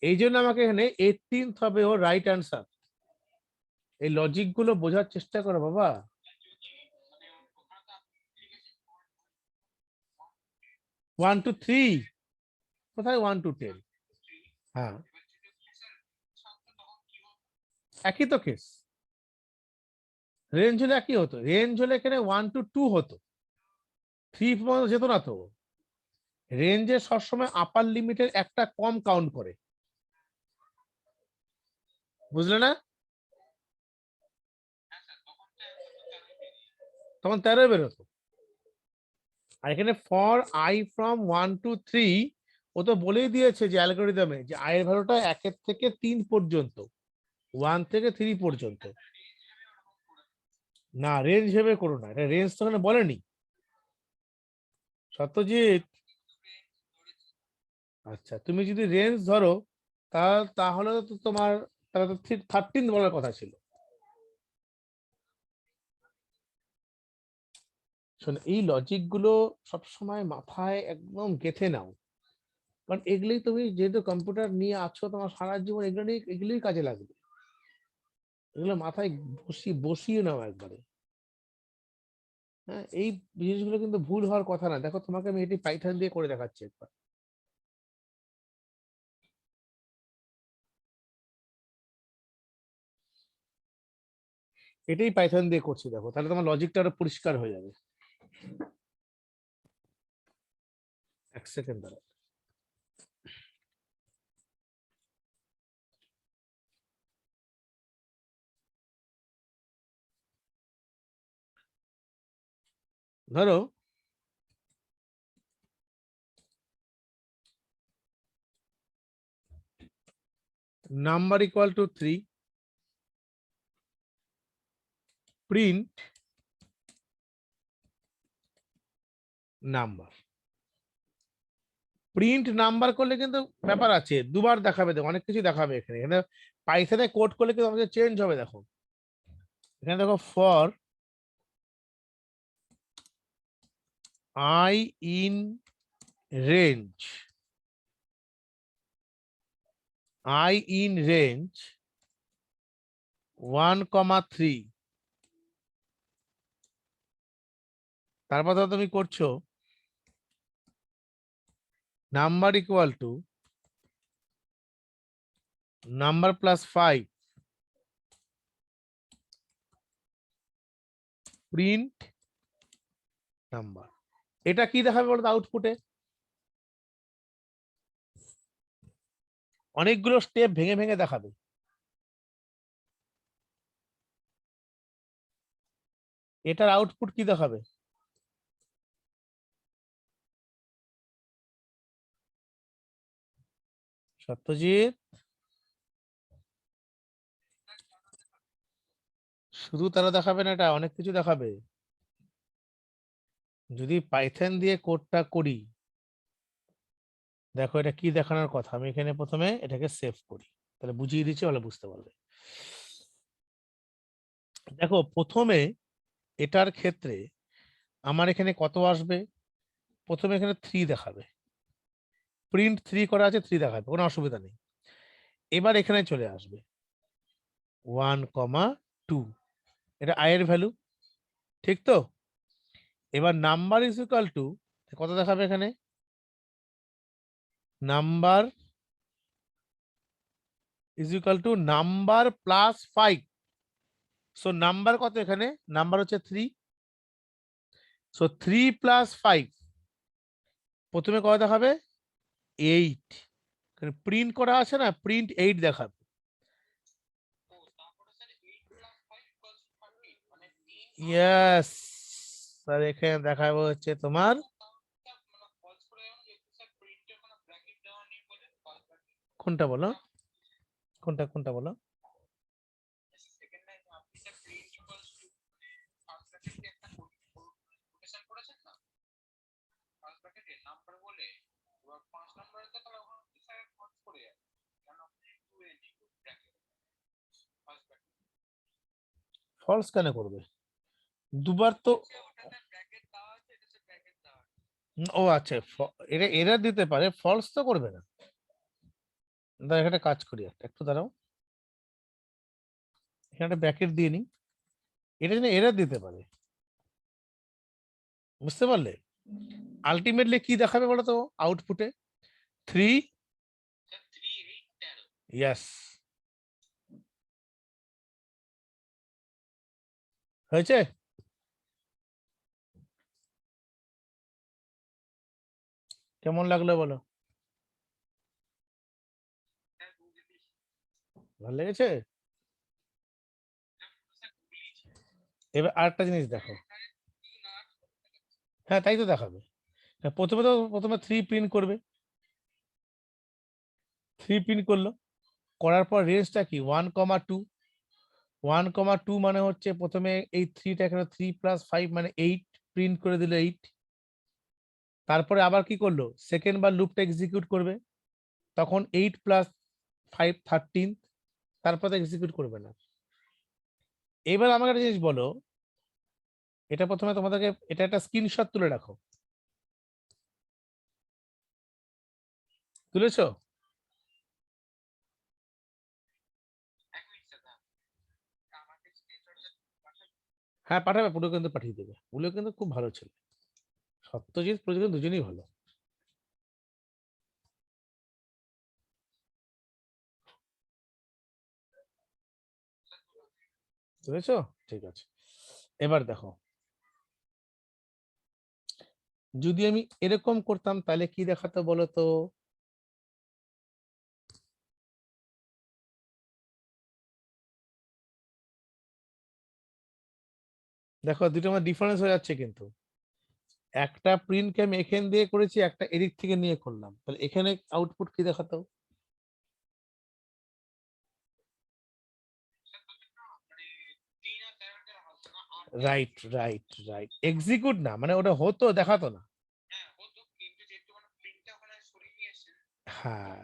এই জন্য আমাকে এখানে 18 হবে ও রাইট অ্যান্সার। এই লজিক গুলো বোঝার চেষ্টা করো বাবা। 1 to 3 কোথায়? 1 to 10। হ্যাঁ, একই তো কেস। রেঞ্জ হলে একই হতো, রেঞ্জ হলে এখানে 1 to 2 হতো, 3 পর্যন্ত যেত না তো। রেঞ্জে সবসময় আপার লিমিটের একটা কম কাউন্ট করে, বুঝলে না? তখন 13 বেরোতো। আর এখানে ফর আই ফ্রম 1 to 3, ও তো বলেই দিয়েছে যে অ্যালগরিদমে যে আই এর ভ্যালুটা 1 থেকে 3 পর্যন্ত, 1 থেকে 3 পর্যন্ত। না, রেঞ্জ ভেবে করো না, এটা রেঞ্জ তো এখানে বলেনি সত্যজিৎ। আচ্ছা, তুমি যদি রেঞ্জ ধরো তাহলে তো তোমার, তাহলে তো 13 বলার কথা ছিল। শোনো, এই লজিক গুলো সবসময় মাথায় একদম গেঁথে নাও, কারণ এগুলোই তুমি যেহেতু কম্পিউটার নিয়ে আছো, তোমার সারা জীবন এগুলো নিয়ে, এগুলোই কাজে লাগবে। এগুলো মাথায় বসিয়ে বসিয়ে নাও একবারে। হ্যাঁ, এই জিনিসগুলো কিন্তু ভুল হওয়ার কথা না। দেখো, তোমাকে আমি এটি পাইথন দিয়ে করে দেখাচ্ছি একবার। এটাই পাইথন দিয়ে করছি, দেখো, তাহলে তোমার লজিকটা আরো পরিষ্কার হয়ে যাবে। এক সেকেন্ড দাঁড়াও। ধরো number equal to 3, print number. Print number করলে কিন্তু ব্যাপার আছে, দুবার দেখাবে, দেখো অনেক কিছু দেখাবে এখানে। এখানে পাইথনে কোড করলে কিন্তু আমাদের চেঞ্জ হবে। দেখো এখানে দেখো for I in range, I in range 1,3, তারপর তো তুমি করছো number equal to number plus 5, print number. এটা কি দেখাবে বলতো আউটপুটে? অনেকগুলো স্টেপ ভেঙে ভেঙে দেখাবে। এটার আউটপুট কি দেখাবে? সত্যজিৎ, শুধু তারা দেখাবে না, এটা অনেক কিছু দেখাবে। যদি পাইথন দিয়ে কোডটা করি, দেখো এটা কি দেখানোর কথা। আমি এখানে প্রথমে এটাকে সেভ করি, তাহলে বুঝিয়ে দিচ্ছি, ভালো বুঝতে পারবে। দেখো প্রথমে এটার ক্ষেত্রে আমার এখানে কত আসবে? প্রথমে এখানে 3 দেখাবে, প্রিন্ট 3 করা আছে, 3 দেখাবে, কোনো অসুবিধা নেই। এবার এখানে চলে আসবে 1,2, এটা i এর ভ্যালু, ঠিক তো? এবার নাম্বার ইজ ইকুয়াল টু কত দেখাবে এখানে? Number is equal to number plus 5। So number কত এখানে? নাম্বার হচ্ছে 3, সো 3 প্লাস 5, প্রথমে কত দেখাবে? 8। প্রিন্ট করা আছে না, প্রিন্ট 8 দেখাবে। ইয়েস স্যার, এখানে দেখাবো হচ্ছে তোমার কোনটা বলো, কোনটা কোনটা বলো? ফলস কেন করবে? দুবার তো, ও আচ্ছা, এটা এরর দিতে পারে, ফলস তো করবে না। দাঁড়া, এখানে কাজ করি, একটু দাঁড়াও, এখানে একটা ব্র্যাকেট দিয়ে নিই। এটা যেন এরর দিতে পারে, বুঝতে পারলে? আলটিমেটলি কি দেখাবে বলো তো আউটপুটে? 3, ইয়েস, হয়েছে। কেমন লাগলো বলো? ভালো লেগেছে? এবার আরেকটা জিনিস দেখো। হ্যাঁ, তাই তো দেখাবে। প্রথমে 3 প্রিন্ট করবে, 3 প্রিন্ট করলো, করার পর রেঞ্জটা কি 1,2। 1,2 মানে হচ্ছে প্রথমে এই 3টা এখানে 3 প্লাস 5 মানে 8, প্রিন্ট করে দিল 8। তারপরে আবার কি করলো? সেকেন্ড বার লুপটা এক্সিকিউট করবে, তখন 8 প্লাস 5 13, তারপর তো এক্সিকিউট করবে না। এবার আমাকে একটা জিনিস বলো, এটা প্রথমে তোমাদেরকে এটা একটা স্ক্রিনশট তুলে রাখো, তুলেছো? হ্যাঁ পাঠাবে, পুরো কিন্তু পাঠিয়ে দেবে, পুরো কিন্তু খুব ভালো ছিল। সত্যজিৎ প্রযোজক দুজনেই ভালো। বুঝেছো? ঠিক আছে, এবার দেখো যদি আমি এরকম করতাম তাহলে কি দেখাতো বলো তো? দেখো দুটো আমার ডিফারেন্স হয়ে যাচ্ছে কিন্তু। একটা প্রিন্টকে আমি এখান দিয়ে করেছি, একটা এদিক থেকে নিয়ে করলাম, তাহলে এখানে আউটপুট কি দেখাতো? রাইট রাইট রাইট, এক্সিকিউট না, মানে ওটা হতো দেখাতো না। হ্যাঁ,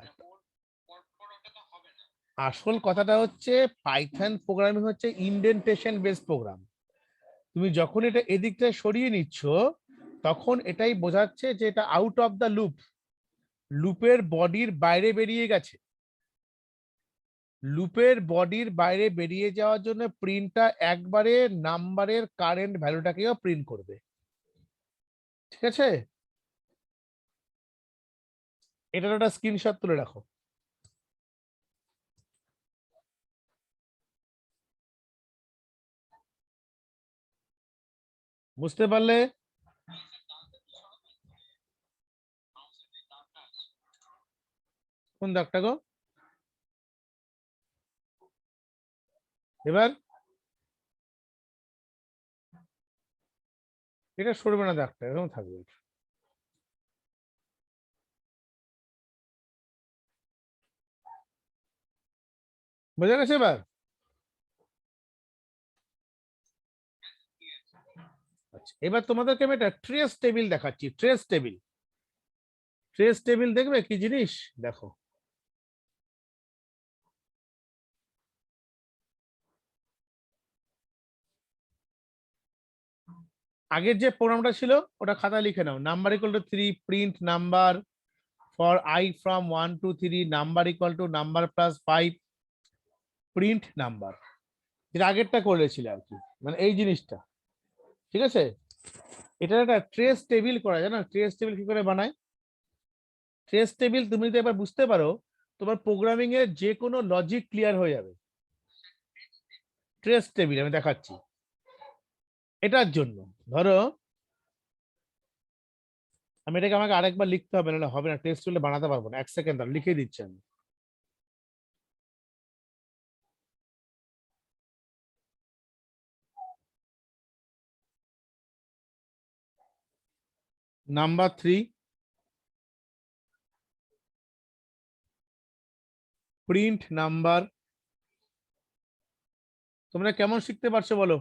আসল কথাটা হচ্ছে পাইথন প্রোগ্রামিং হচ্ছে ইনডেন্টেশন বেসড প্রোগ্রাম। তুমি যখন এটা এদিকটা সরিয়ে নিচ্ছ তখন এটাই বোঝাচ্ছে যে এটা আউট অফ দ্য লুপ, লুপের বডির বাইরে বেরিয়ে গেছে। লুপের বডির বাইরে বেরিয়ে যাওয়ার জন্য প্রিন্টটা একবারে নাম্বারের কারেন্ট ভ্যালুটাকেও প্রিন্ট করবে। ঠিক আছে, এটার একটা স্ক্রিনশট তুলে রাখো। বুঝতে পারলে? কোন দাগটা গো? এবার এটা সরবে না, দাগটা এরকম থাকবে। বোঝা গেছে এবার? আচ্ছা, এবার তোমাদেরকে আমি একটা ট্রেস টেবিল দেখাচ্ছি। ট্রেস টেবিল, ট্রেস টেবিল দেখবে কি জিনিস? দেখো, আগের যে প্রোগ্রামটা ছিল ওটা খাতায় লিখে নাও। Number equal to 3, print number for I from 1 to 3, number equal to number plus 5, print number. এর আগেরটা করেছিল আর কি, মানে এই জিনিসটা। ঠিক আছে, এটা একটা ট্রেস টেবিল করা যায় না? ট্রেস টেবিল কি করে বানায়? ট্রেস টেবিল তুমি যদি এবার বুঝতে পারো, তোমার প্রোগ্রামিং এর যে কোনো লজিক ক্লিয়ার হয়ে যাবে। ট্রেস টেবিল আমি দেখাচ্ছি। এটার জন্য ধরো আমি এটাকে, আমাকে আরেকবার লিখতে হবে, নাহলে হবে না, টেস্ট টেবিল বানাতে পারবো না। 1 সেকেন্ড লিখে দিচ্ছি আমি। Number 3, print number. তোমরা কেমন শিখতে পারছো বলো?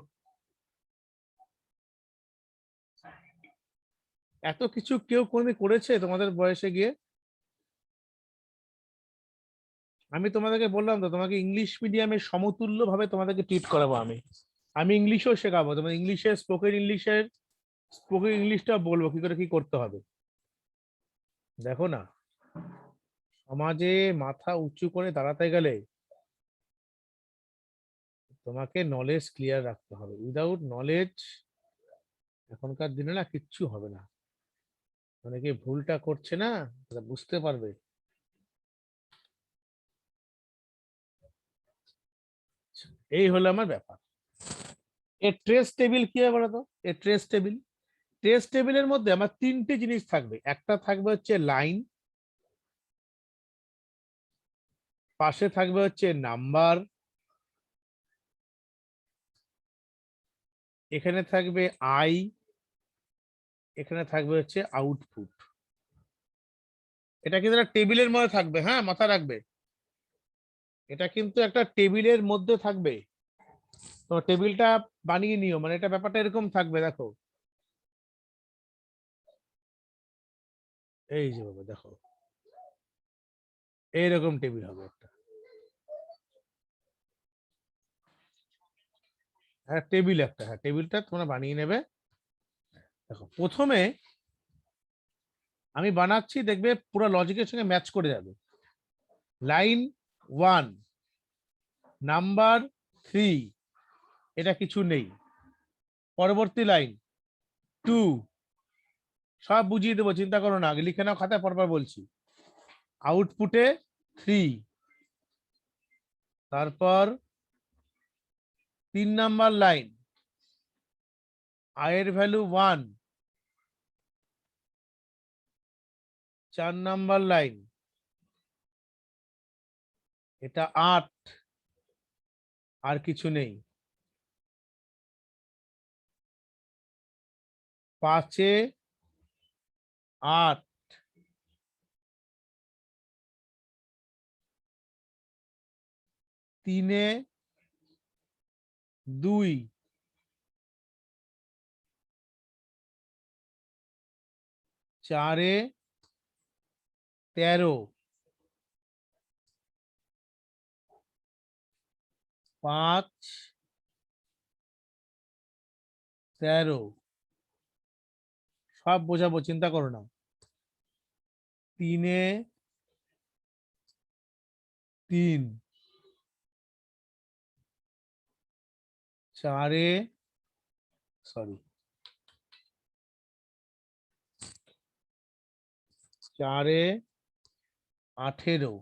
এত কিছু কেউ কোনদিন করেছে তোমাদের বয়সে গিয়ে? আমি তোমাদেরকে বললাম তো, তোমাকে ইংলিশ মিডিয়ামে সমতুল্য ভাবে তোমাদেরকে ট্রিট করাবো আমি। আমি ইংলিশও শেখাবো, তোমার ইংলিশের স্পোকেন ইংলিশটা বলবো কি করে কি করতে হবে। দেখো না, সমাজে মাথা উঁচু করে দাঁড়াতে গেলে তোমাকে নলেজ ক্লিয়ার রাখতে হবে। উইদাউট নলেজ এখনকার দিনে না কিচ্ছু হবে না। অনেকে ভুলটা করছে না, তারা বুঝতে পারবে। এই হলো আমার ব্যাপার। এর ট্রেস টেবিল কি হবে বলতো? এর ট্রেস টেবিল, ট্রেস টেবিলের মধ্যে আমার 3টে জিনিস থাকবে। একটা থাকবে হচ্ছে লাইন, পাশে থাকবে হচ্ছে নাম্বার, এখানে থাকবে আই, এখানে থাকবে হচ্ছে আউটপুট। এটা কিন্তু একটা টেবিলের মধ্যে থাকবে, হ্যাঁ মাথায় রাখবে। এটা কিন্তু একটা টেবিলের মধ্যে থাকবে। তো টেবিলটা বানিয়ে নিও, মানে এটা ব্যাপারটা এরকম থাকবে। দেখো এই যে বাবা দেখো, এইরকম টেবিল হবে একটা। হ্যাঁ টেবিল একটা, হ্যাঁ টেবিলটা তোমরা বানিয়ে নেবে। দেখো প্রথমে আমি বানাচ্ছি, দেখবে পুরো লজিকের সঙ্গে ম্যাচ করে যাবে। লাইন 1, নাম্বার 3, এটা কিছু নেই। পরবর্তী লাইন 2, সব বুঝিয়ে দেবো, চিন্তা করো না, আগে লিখে নাও খাতায়, পরপর বলছি। আউটপুটে 3, তারপর 3 নাম্বার লাইন, আই এর ভ্যালু 1, 4 নাম্বার লাইন, এটা 8, আর কিছু নেই। 5-এ 8, 3-এ 2, 4-এ 13, 5, 13, সব বোঝাবো, চিন্তা করো না। 3-এ 3, 4-এ, সরি, 4-এ 18,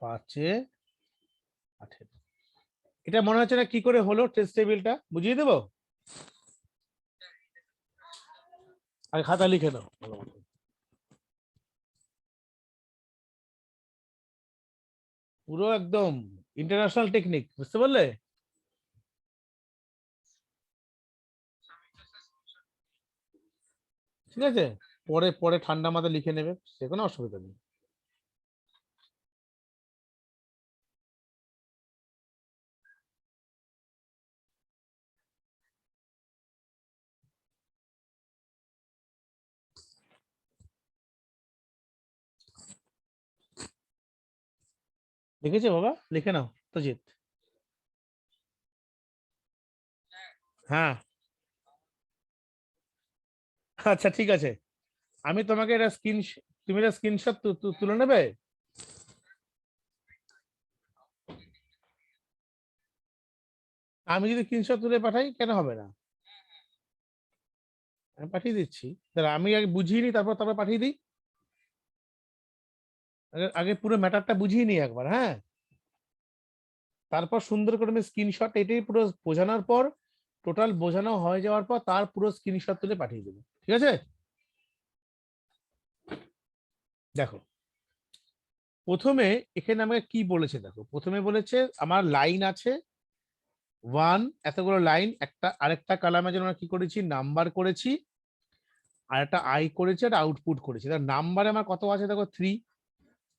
5-এ 18। এটা মনে হচ্ছে না কি করে হলো? টেস্ট টেবিলটা বুঝিয়ে দেবো, আর খাতা লিখে নাও ভালো মতো। পুরো একদম ইন্টারন্যাশনাল টেকনিক, বুঝতে পারলে? ঠিক আছে, পরে পরে ঠান্ডা মাথায় লিখে নেবে, সে কোনো অসুবিধা নেই। লিখেছে বাবা? লিখে নাও তো জিত। হ্যাঁ, আচ্ছা ঠিক আছে, আমি তোমাকে এটা তুমি এটা স্ক্রিনশট তুলে নেবে। আমি যদি স্ক্রিনশট তুলে পাঠাই কেন হবে না? আমি পাঠিয়ে দিচ্ছি, তাহলে আমি আগে বুঝিয়ে নিই, তারপর তারপর পাঠিয়ে দিই। আগে পুরো ম্যাটারটা বুঝিয়ে নিই একবার, হ্যাঁ, তারপর সুন্দর করে আমি স্ক্রিনশট, এটাই পুরো বোঝানোর পর, টোটাল বোঝানো হয়ে যাওয়ার পর তার পুরো স্ক্রিনশট তুলে পাঠিয়ে দেবো, ঠিক আছে? দেখো, প্রথমে এখানে আমাকে কি বলেছে, দেখো প্রথমে বলেছে আমার লাইন আছে 1, এতগুলো লাইন, একটা আরেকটা কালামের জন্য আমরা কি করেছি, নাম্বার করেছি, আর একটা আই করেছি, একটা আউটপুট করেছি। নাম্বারে আমার কত আছে দেখো, 3,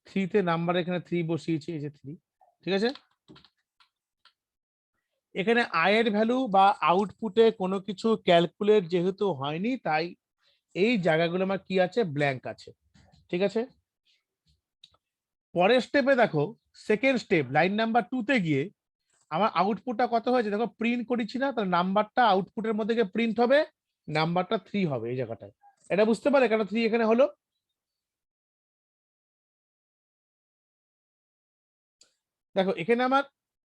3-তে নাম্বার এখানে 3 বসিয়েছি, এই যে 3, ঠিক আছে। এখানে আয়ের ভ্যালু বা আউটপুটে কোনো কিছু ক্যালকুলেট যেহেতু হয়নি, তাই এই জায়গাগুলো আমার কি আছে, ব্ল্যাঙ্ক আছে, ঠিক আছে। পরের স্টেপে দেখো, সেকেন্ড স্টেপ লাইন নাম্বার 2-তে গিয়ে আমার আউটপুটটা কত হয়েছে দেখো, প্রিন্ট করেছি না, তাহলে নাম্বারটা আউটপুটের মধ্যে গিয়ে প্রিন্ট হবে, নাম্বারটা 3 হবে এই জায়গাটায়। এটা বুঝতে পারলে কেন 3 এখানে হলো? দেখো এখানে আমার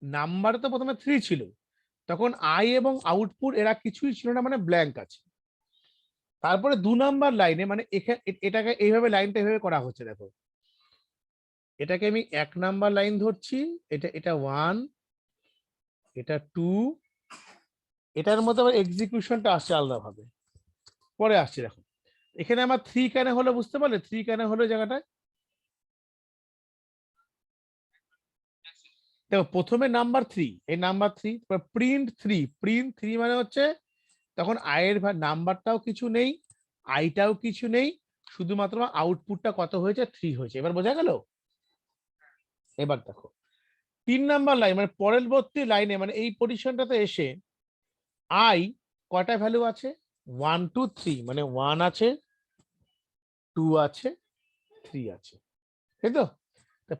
নাম্বার তো প্রথমে 3 ছিল, তখন আই এবং আউটপুট এরা কিছুই ছিল না, মানে ব্ল্যাঙ্ক আছে। তারপরে 2 নাম্বার লাইনে, মানে এখানে এটাকে এইভাবে লাইনটা এইভাবে করা হচ্ছে, দেখো এটাকে আমি 1 নাম্বার লাইন ধরছি, এটা এটা 1, এটা 2, এটার মধ্যে আবার এক্সিকিউশনটা আসছে আলাদাভাবে, পরে আসছে। দেখো এখানে আমার 3 কেন হলো, বুঝতে পারলে 3 কেন হলো জায়গাটায়? দেখো প্রথমে নাম্বার 3, এই নাম্বার 3, প্রিন্ট 3, প্রিন্ট 3 মানে হচ্ছে তখন আয়ের নাম্বারটাও কিছু নেই, আইটাও কিছু নেই, শুধুমাত্র আউটপুটটা কত হয়েছে, 3 হয়েছে। এবার বোঝা গেল? এবার দেখো 3 নাম্বার লাইন, মানে পরবর্তী লাইনে, মানে এই পজিশনটাতে এসে আই কয়টা ভ্যালু আছে, 1 2 3, মানে 1 আছে, 2 আছে, 3 আছে, তাই তো?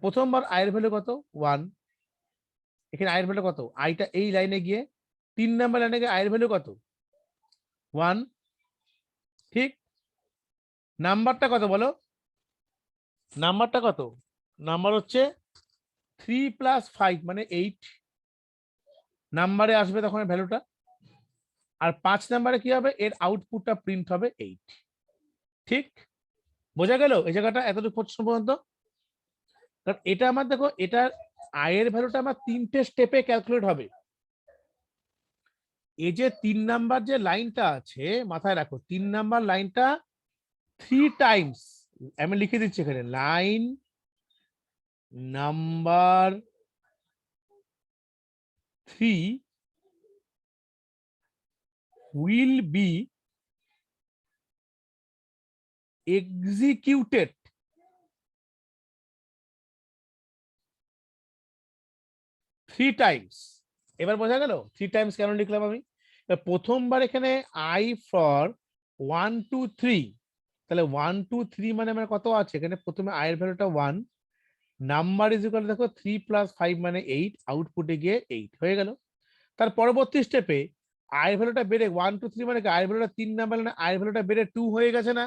প্রথমবার আয়ের ভ্যালু কত, 1, এখানে আয়ের ভ্যালু কত, আইটা এই লাইনে গিয়ে 3 নাম্বার লাইনে গিয়ে আয়ের ভ্যালু কত, 1, ঠিক। নাম্বারটা কত বলো, নাম্বারটা কত, নাম্বার হচ্ছে 3 + 5 মানে 8 নাম্বারে আসবে তখন ভ্যালুটা। আর 5 নাম্বারে কি হবে, এর আউটপুটটা প্রিন্ট হবে 8, ঠিক। বোঝা গেল এই জায়গাটা এতটুকু পর্যন্ত? কারণ এটা আমার দেখো, এটা আয়ের ভ্যালুটা আমার 3টে স্টেপে ক্যালকুলেট হবে। এই যে 3 নাম্বার যে লাইনটা আছে মাথায় রাখো, 3 নাম্বার লাইনটা 3 টাইমস, আমি লিখে দিচ্ছি এখানে, line number 3 will be executed 3 Times. এবার বোঝা গেল 3 টাইমস কেন লিখলাম আমি? প্রথমবার এখানে আই ফর 1 2 3, তাহলে 1 2 3 মানে আমার কত আছে এখানে, প্রথমে আই এর ভ্যালুটা 1, নাম্বার ইজ ইকুয়াল দেখো 3 প্লাস 5 মানে 8, আউটপুটে গিয়ে 8 হয়ে গেল। তার পরবর্তী স্টেপে আই এর ভ্যালুটা বেড়ে 1 2 3 মানে আই এর ভ্যালুটা 3 নাম্বার, মানে আই এর ভ্যালুটা বেড়ে 2 হয়ে গেছে না,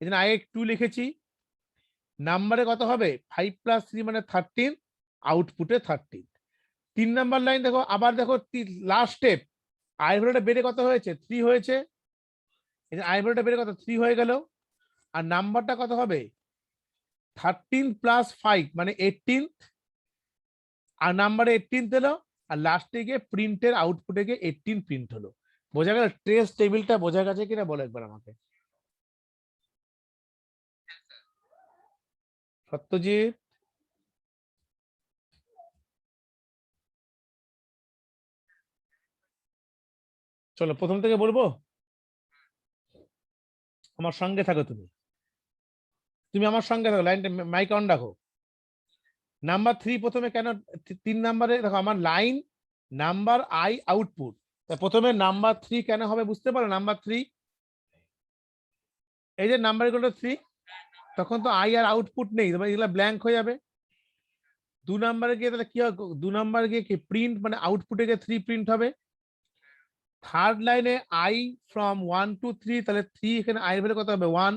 এই জন্য আই 2 লিখেছি। নাম্বারে কত হবে 5 প্লাস 3 মানে 13, আউটপুটে 13। 3 নাম্বার লাইন দেখো, আবার দেখো লাস্ট স্টেপ, আই এর ভ্যালুটা বেড়ে কত হয়েছে 3 হয়েছে, এই আই এর ভ্যালুটা বেড়ে কত 3 হয়ে গেল, আর নাম্বারটা কত হবে 13 প্লাস 5 মানে 18, আর নাম্বারে 18 এলো, আর লাস্টে গিয়ে প্রিন্টের আউটপুটে গিয়ে 18 প্রিন্ট হলো। বোঝা গেল? ট্রেস টেবিলটা বোঝা গেছে কিনা বলো একবার আমাকে। সত্যজিৎ, চলো প্রথম থেকে বলবো, আমার সঙ্গে থাকো তুমি, তুমি আমার সঙ্গে থাকো, লাইনটা মাইক অন রাখো। নাম্বার 3 প্রথমে কেন 3 নাম্বারে দেখো আমার লাইন নাম্বার আই আউটপুট, প্রথমে নাম্বার 3 কেন হবে বুঝতে পারো? নাম্বার 3, এই যে নাম্বার গুলো 3, তখন তো আই আর আউটপুট নেই, তোমার এগুলো ব্ল্যাঙ্ক হয়ে যাবে। 2 নাম্বারে গিয়ে তাহলে কি হবে, 2 নাম্বারে গিয়ে কি প্রিন্ট মানে আউটপুটে গিয়ে 3 প্রিন্ট হবে। থার্ড লাইনে আই ফ্রম 1 টু 3, তাহলে 3 এখানে আই ভ্যালু কত হবে 1,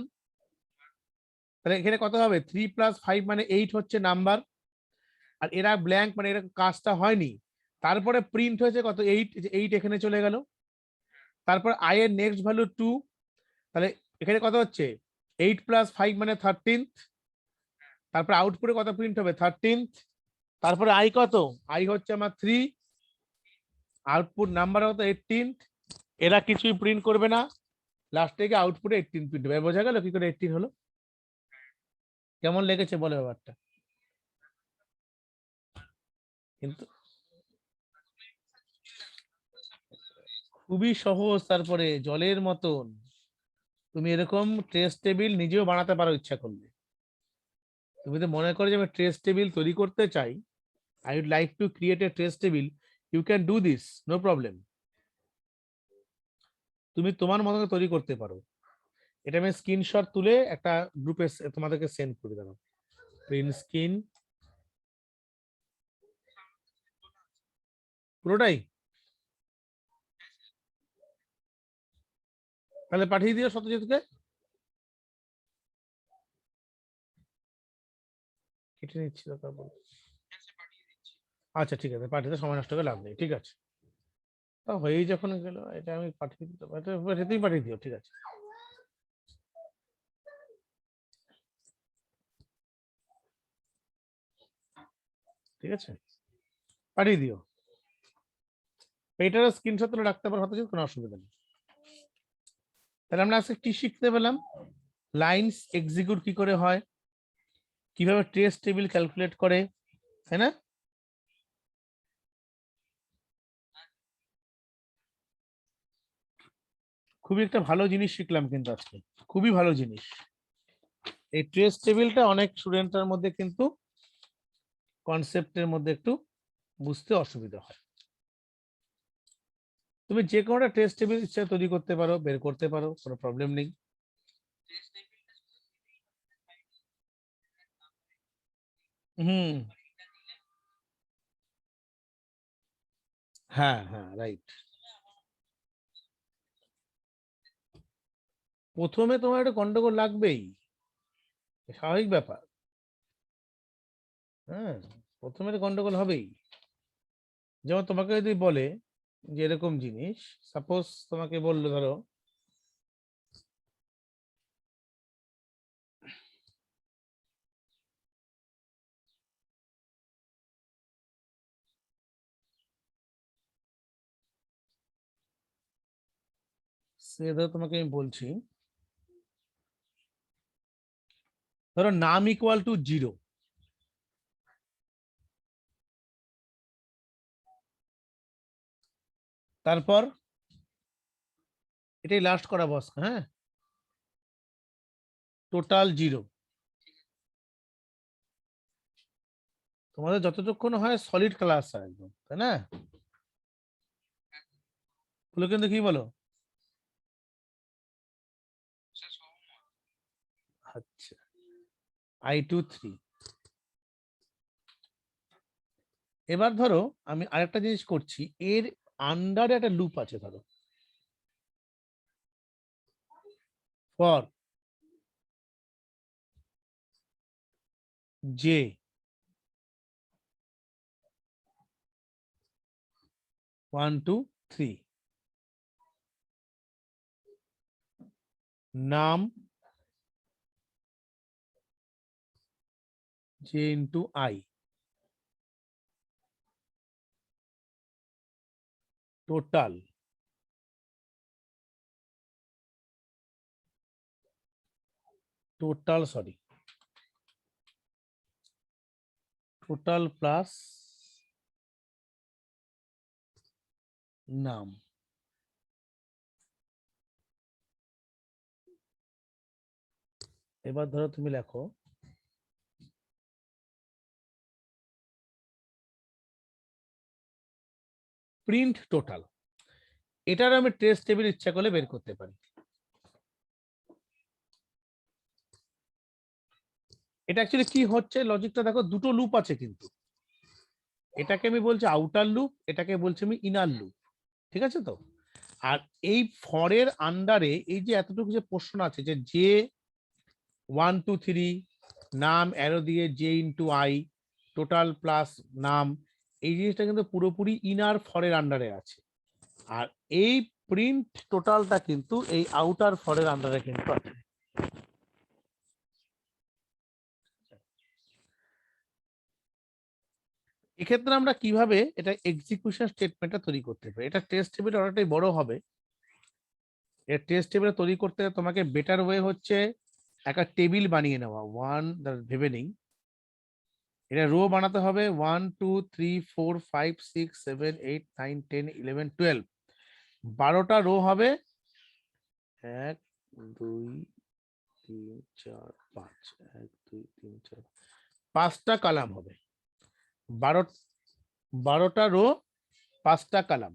তাহলে এখানে কত হবে 3 প্লাস 5 মানে 8 হচ্ছে নাম্বার, আর এরা ব্ল্যাঙ্ক মানে এরা কাজটা হয়নি। তারপরে প্রিন্ট হয়েছে কত 8, 8 এখানে চলে গেল। তারপর আই এর নেক্সট ভ্যালু 2, তাহলে এখানে কত হচ্ছে 8 প্লাস 5 মানে 13, তারপর আউটপুটে কত প্রিন্ট হবে 13, তারপরে আই কত, আই হচ্ছে আমার 3, আউটপুট নাম্বার কত 18, এরা কিছুই প্রিন্ট করবে না, লাস্টে গিয়ে আউটপুটে 18 প্রিন্ট হবে। বোঝা গেল কি করে 18 হলো? কেমন লেগেছে বলে ব্যাপারটা? কিন্তু খুবই সহজ, তারপরে জলের মতন। তুমি এরকম ট্রেস টেবিল নিজেও বানাতে পারো ইচ্ছা করলে। তুমি তো মনে করো যে আমি ট্রেস টেবিল তৈরি করতে চাই, I would like to create a trace table, you can do this, no problem. তুমি তোমার মতো তৈরি করতে পারো। এটা আমি স্ক্রিনশট তুলে একটা গ্রুপে তোমাদেরকে সেন্ড করে দেবো। প্রিন্ট স্ক্রিন পুরোটাই, তাহলে পাঠিয়ে দিও সত্যজিৎকে। কেটে নিচ্ছি তারপর। আচ্ছা ঠিক আছে, পাঠিয়ে দাও, সময় নষ্ট করে লাভ নেই, ঠিক আছে। তা হয়েই যখন গেল, এটা আমি পাঠিয়ে দিতে, তুমি পাঠিয়ে দিও, ঠিক আছে। ঠিক আছে, পাঠিয়ে দিও। এইটার স্ক্রিনশট তুলে রাখতে পারো হয়তো, কোনো অসুবিধা নেই। তাহলে আমরা আজকে কি শিখতে পেলাম? লাইনস এক্সিকিউট কি করে হয়, কিভাবে ট্রেস টেবিল ক্যালকুলেট করে, তাই না? খুবই একটা ভালো জিনিস শিখলাম কিন্তু আজকে, খুবই ভালো জিনিস। এই ট্রেস টেবিলটা অনেক স্টুডেন্টের মধ্যে কিন্তু কনসেপ্টের মধ্যে একটু বুঝতে অসুবিধা হয়। তুমি যে কোনো একটা ট্রেস টেবিল ইচ্ছা তৈরি করতে পারো, বের করতে পারো, কোনো প্রবলেম নেই। হুম, হ্যাঁ হ্যাঁ রাইট। প্রথমে তোমার একটা গন্ডগোল লাগবেই, স্বাভাবিক ব্যাপার। হ্যাঁ, প্রথমে তো গন্ডগোল হবেই। যেমন তোমাকে যদি বলে যে এরকম জিনিস, সাপোজ তোমাকে বললো ধরো সে ধরো তোমাকে আমি বলছি, ধরো নাম ইকুয়াল টু 0, তারপর এটাই লাস্ট করা বস, হ্যাঁ, টোটাল 0। তোমাদের যতটুকুন হয় সলিড ক্লাস একদম, তাই না? বলো কিন্তু, কি বলো? আচ্ছা, I2 3। এবার ধরো আমি আরেকটা জিনিস করছি, এর আন্ডারে একটা লুপ আছে, ধরো ফর জে 1 2 3, নাম J into I, total sorry, total plus নাম। এবার ধরো তুমি লেখো প্রিন্ট টোটাল। এটার আমি ট্রেস টেবিল ইচ্ছা করলে বের করতে পারি। এটা অ্যাকচুয়ালি কি হচ্ছে, লজিকটা দেখো, দুটো লুপ আছে কিন্তু, এটাকে আমি বলছি আউটার লুপ, এটাকে বলছি আমি ইনার লুপ, ঠিক আছে তো? আর এই ফরের আন্ডারে এই যে এতটুকু যে পোর্শন আছে, যে জে 1 2 3, নাম অ্যারো দিয়ে J into I, total plus নাম, এই জিনিসটা কিন্তু পুরোপুরি ইনার ফরের আন্ডারে আছে। আর এই প্রিন্ট টোটালটা কিন্তু এই আউটার ফরের আন্ডারে কিন্তু আছে। এক্ষেত্রে আমরা কিভাবে এটা এক্সিকিউশন স্টেটমেন্টটা তৈরি করতে পারি, এটা টেস্ট টেবিল অনেকটাই বড় হবে। এর টেস্ট টেবিল তৈরি করতে তোমাকে বেটার ওয়ে হচ্ছে একটা টেবিল বানিয়ে নেওয়া। ভেবে নেই, এটা রো বানাতে হবে 1 2 3 4 5 6 7 8 9 10 11 12, 12টা রো হবে, 1 2 3 4 5, 1 2 3 4, 5টা কলাম হবে, 12টা রো, 5টা কলাম।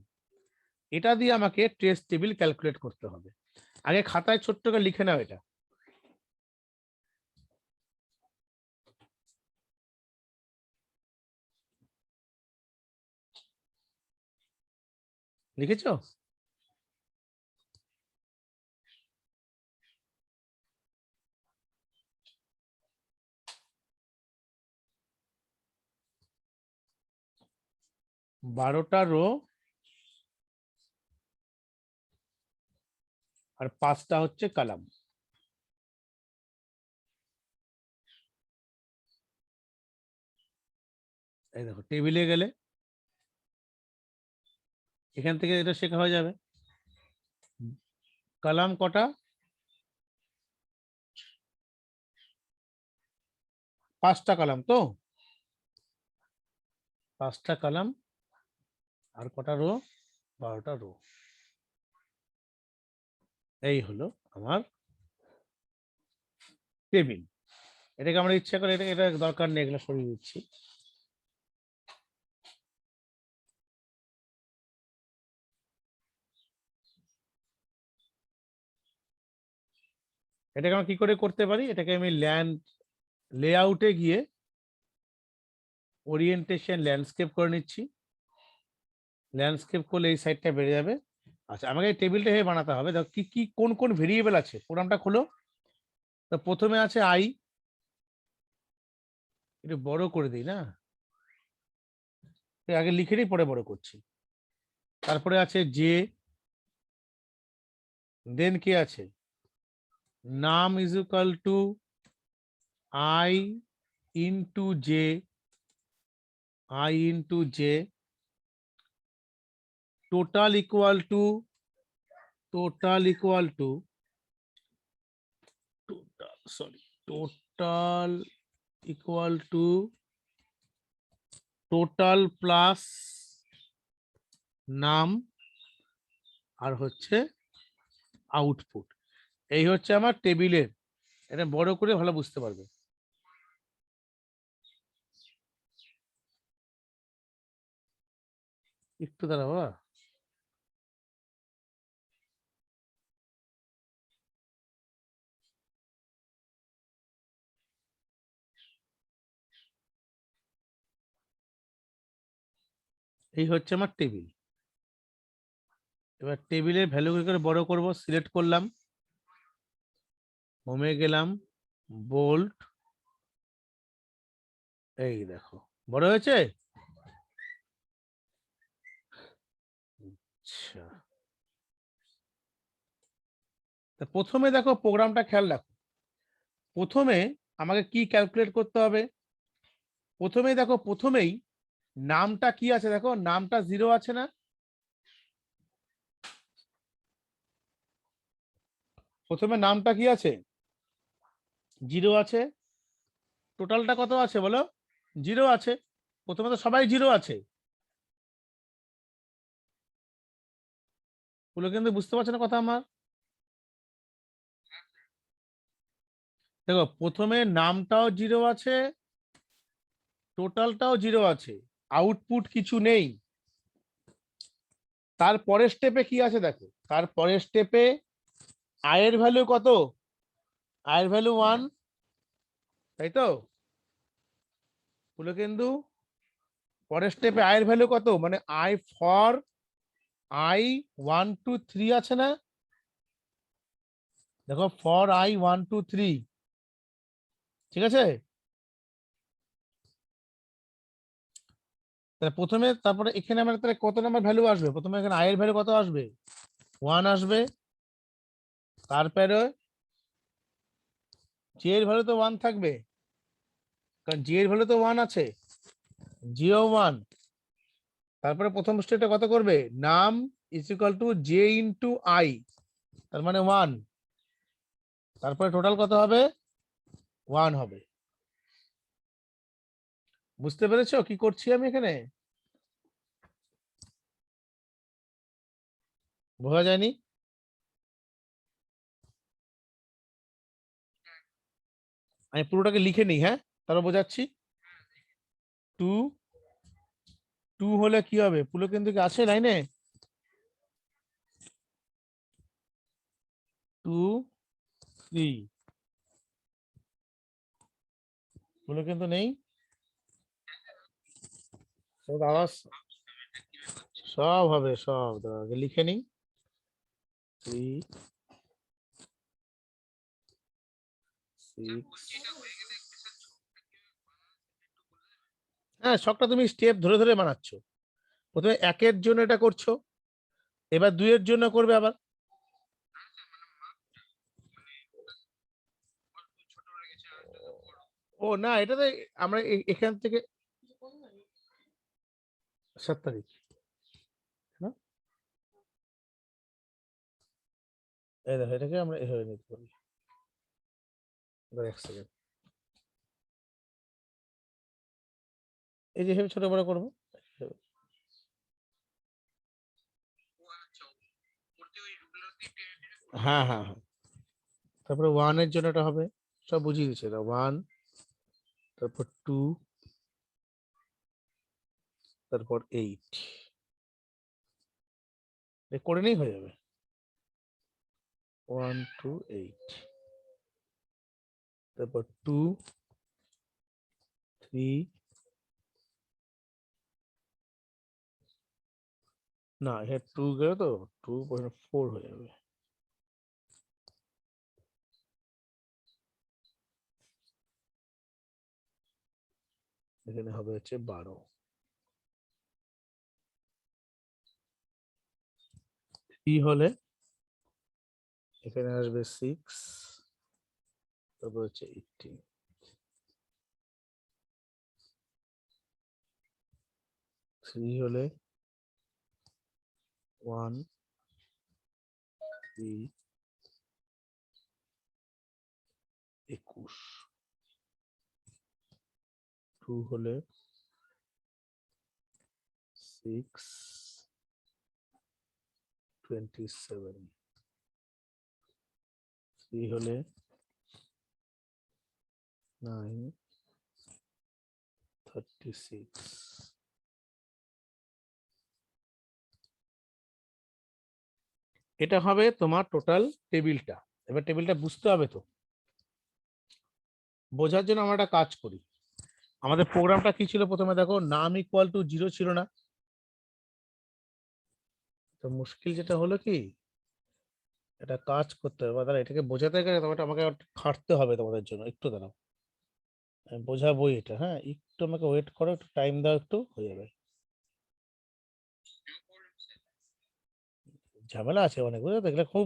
এটা দিয়ে আমাকে ট্রেস টেবিল ক্যালকুলেট করতে হবে। আগে খাতায় ছোট্ট করে লিখে নাও এটা। লিখেছো? বারোটা রো আর 5টা হচ্ছে কলাম। এই দেখো, টেবিলে গেলে এখান থেকে এটা শেখা হয়ে যাবে। কলাম কটা? 5টা কলাম তো, 5টা কলাম আর কটা রো? 12টা রো। এই হলো আমার টেবিল। এটাকে আমরা ইচ্ছা করে এটা এটা দরকার নেই, এগুলো সরিয়ে দিচ্ছি। এটাকে আমরা কি করে করতে পারি, এটাকে আমি লেআউটে গিয়ে ওরিয়েন্টেশন ল্যান্ডস্কেপ করে নিচ্ছি। ল্যান্ডস্কেপ করলে এই সাইডটা বেড়ে যাবে। আচ্ছা, আমাকে এই টেবিলটা এভাবে বানাতে হবে। দেখো কি কি কোন কোন ভেরিয়েবল আছে, প্রোগ্রামটা খোলো। তো প্রথমে আছে আই, একটু বড় করে দিই না, আগে লিখে নিই পরে বড় করছি। তারপরে আছে জে, দেন কি আছে, নাম is equal to I into J, total equal to total equal to total equal to total plus নাম আর হচ্ছে আউটপুট। এই হচ্ছে আমার টেবিলের, এটা বড় করে ভালো বুঝতে পারবে। একটু দাঁড়া বাবা, এই হচ্ছে আমার টেবিল। এবার টেবিলের ভ্যালু করে বড় করব, সিলেক্ট করলাম, হোমে গেলাম, বোল্ট, এই দেখো বড় হয়েছে। আচ্ছা, তা প্রথমে দেখো প্রোগ্রামটা খেয়াল রাখো, প্রথমে আমাকে কি ক্যালকুলেট করতে হবে। প্রথমেই দেখো, প্রথমেই নামটা কি আছে, দেখো নামটা 0 আছে না, প্রথমে নামটা কি আছে, 0 আছে। টোটালটা কত আছে বলো, 0 আছে। প্রথমে তো সবাই 0 আছে, বলে কিন্তু বুঝতে পারছো না কথা আমার। দেখো প্রথমে নামটাও 0 আছে, টোটালটাও 0 আছে, আউটপুট কিছু নেই। তারপরের স্টেপে কি আছে দেখো, তারপরের স্টেপে আয়ের ভ্যালু কত, আয়ের ভ্যালু 1, তাই তো বলে কিন্তু পরের স্টেপে আয়ের ভ্যালু কত, মানে আই ফর আই 1 2 3 আছে না, দেখো ফর আই 1 2 3, ঠিক আছে। তাহলে প্রথমে, তারপরে এখানে আমার তাহলে কত নাম্বার ভ্যালু আসবে, প্রথমে এখানে আয়ের ভ্যালু কত আসবে, 1 আসবে। তারপরে জি এর ভ্যালু তো 1 থাকবে, কারণ জি এর ভ্যালু তো 1 আছে, জিও 1। তারপরে প্রথম স্টেপটা কত করবে, নাম is equal to J into I, তার মানে 1। তারপরে টোটাল কত হবে, 1 হবে। বুঝতে পেরেছো কি করছি আমি এখানে, বোঝা যায়নি? আমি পুরোটাকে লিখে নিই, হ্যাঁ তারপর বোঝাচ্ছি। 2 2 হলে কি হবে, পুরো কিন্তু কি আছে লাইনে, 2 3 পুরো কিন্তু নেই। আওয়াজ সব হবে, সব দাঁড়াও, আগে লিখে নিই। 3 6, হ্যাঁ সবটা তুমি স্টেপ ধরে ধরে বানাচ্ছ। প্রথমে 1 এর জন্য এটা করছো, এবার 2 এর জন্য করবে আবার। ও না, এটা তো আমরা এখান থেকে 7 তারিখ না, এই দেখো এটাকে আমরা এভাবে নিতে পারি। এবার 1 সেকেন্ড, এই যে এভাবে ছোট বড় করবো। হ্যাঁ হ্যাঁ হ্যাঁ, তারপরে 1 এর জন্য এটা হবে, সব বুঝিয়ে দিচ্ছে, এটা 1, তারপর 2, তারপর 8, করে নেই হয়ে যাবে, 1 2 8, তারপর 2 3, না এখানে 2 গেল তো, 2 4 হয়ে যাবে। এখানে হবে হচ্ছে 12, 3 হলে এখানে আসবে 6, তারপর হচ্ছে 18, 3 হলে 1, 21 2 হলে 6 27 3 হলে 9 36 এটা হবে তোমার টোটাল টেবিলটা। এবার টেবিলটা বুঝতে হবে তো, বোঝার জন্য আমরা একটা কাজ করি। আমাদের প্রোগ্রামটা কি ছিল প্রথমে দেখো, নাম ইকুয়াল টু 0 ছিল না? তো মুশকিল যেটা হলো কি, এটা কাজ করতে হবে, দাঁড়া এটাকে বোঝাতে গেলে তোমাকে আমাকে খাটতে হবে তোমাদের জন্য, একটু দাঁড়াও আমি বোঝাবোই এটা। হ্যাঁ একটু আমাকে ওয়েট করো, একটু টাইম দাও, একটু হয়ে যাবে। ঝামেলা আছে অনেক, বুঝলে, দেখলে খুব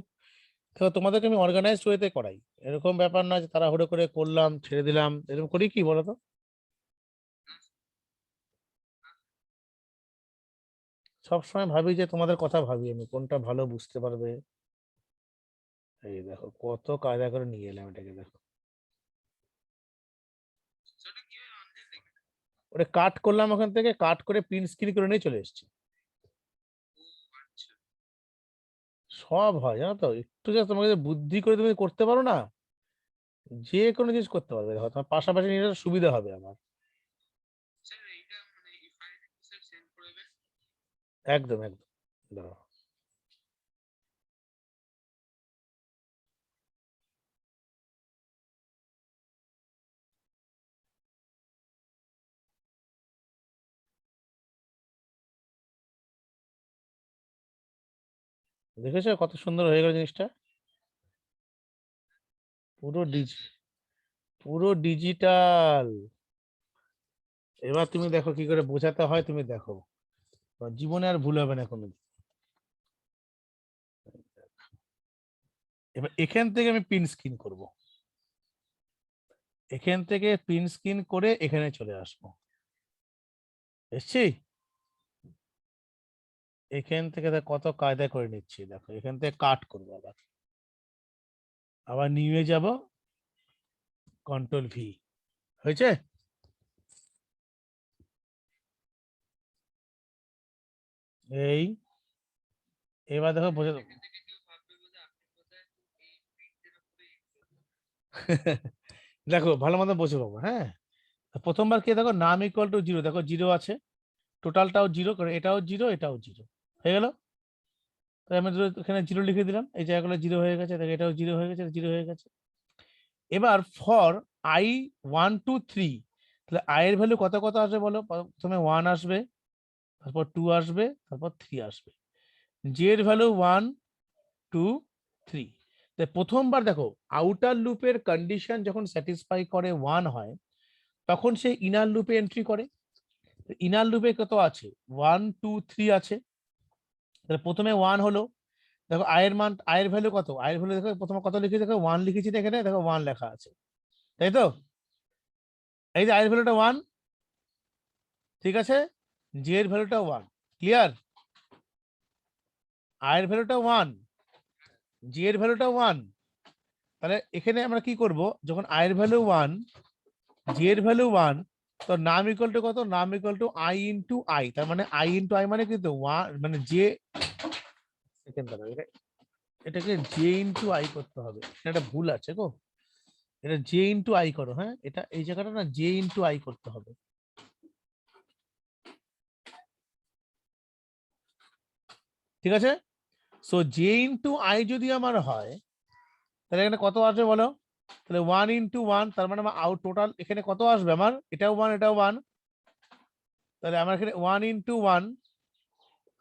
তোমাদেরকে আমি অর্গানাইজড ওয়েতে করাই, এরকম ব্যাপার না যে তাড়াহুড়ো করে করলাম ছেড়ে দিলাম, এরকম করি কি বলতো। সবসময় ভাবি যে তোমাদের কথা ভাবি আমি, কোনটা ভালো বুঝতে পারবে। এই দেখো কত কায়দা করে নিয়ে এলাম এটাকে, দেখো ওটা কাট করলাম, ওখান থেকে কাট করে প্রিন্ট স্ক্রিন করে নিয়ে চলে এসেছি। সব হয় জানো তো, একটু যা তোমাকে যে বুদ্ধি করে তুমি করতে পারো না, যে কোনো জিনিস করতে পারবে, দেখো তোমার পাশাপাশি নিয়ে সুবিধা হবে আমার। একদম একদম, দাঁড়াও দেখেছো কত সুন্দর হয়ে গেল জিনিসটা, পুরো পুরো ডিজিটাল। এবার তুমি দেখো কি করে বোঝাতে হয়, তুমি দেখো, তোমার জীবনে আর ভুল হবে না কোনো। এবার এখান থেকে আমি প্রিন্ট স্ক্রিন করব, এখান থেকে প্রিন্ট স্ক্রিন করে এখানে চলে আসবো, এসছি। এখান থেকে দেখো কত কায়দা করে নিচ্ছি, দেখো এখান থেকে কাট করবো, আবার আবার নিয়ে যাব, কন্ট্রোল ভি, হয়েছে। এই এবার দেখো বোঝা দেখো ভালো মতো বোঝো বাবু, হ্যাঁ। প্রথমবার কি দেখো, নাম ইকুয়াল টু 0, দেখো 0 আছে, টোটালটাও 0 করে, এটাও 0 এটাও 0 হয়ে গেল। তাই আমি এখানে 0 লিখে দিলাম, এই জায়গাগুলো 0 হয়ে গেছে, দেখো এটাও 0 হয়ে গেছে, 0 হয়ে গেছে। এবার ফর i 1 2 3, তাহলে i এর ভ্যালু কত কত আসবে বলো, প্রথমে 1 আসবে, তারপর 2 আসবে, তারপর 3 আসবে। j এর ভ্যালু 1 2 3। তাই প্রথমবার দেখো আউটার লুপের কন্ডিশন যখন স্যাটিসফাই করে 1 হয়, তখন সে ইনার লুপে এন্ট্রি করে। ইনার লুপে কত আছে, 1 2 3 আছে, তাহলে প্রথমে 1 হলো, দেখো আয়ের মান, আয়ের ভ্যালু কত, আয়ের ভ্যালু দেখো প্রথমে কত লিখেছি, দেখো 1 লিখেছি, এখানে দেখো 1 লেখা আছে, তাই তো। এই যে আয়ের ভ্যালুটা 1, ঠিক আছে, জে এর ভ্যালুটা 1, ক্লিয়ার। আয়ের ভ্যালুটা 1, জি এর ভ্যালুটা 1, তাহলে এখানে আমরা কি করব, যখন আয়ের ভ্যালু 1 জি এর ভ্যালু 1, তো নাম ইকুয়াল টু কত, নাম equal to I into I, তার মানে আই ইনটু আই মানে কিন্তু 1, মানে জে, সেকেন্ড দাঁড়াও, এটাকে জে ইনটু আই করতে হবে, এটা ভুল আছে গো, এটা জে ইনটু আই করো, হ্যাঁ এটা এই জায়গাটা না জে ইনটু আই করতে হবে, ঠিক আছে। সো জে ইনটু আই যদি আমার হয়, তাহলে এখানে কত আসবে বলো, তাহলে 1 ইনটু 1, তার মানে আমার আউট টোটাল এখানে কত আসবে, আমার এটাও 1 এটাও 1, তাহলে আমার এখানে 1 ইনটু 1,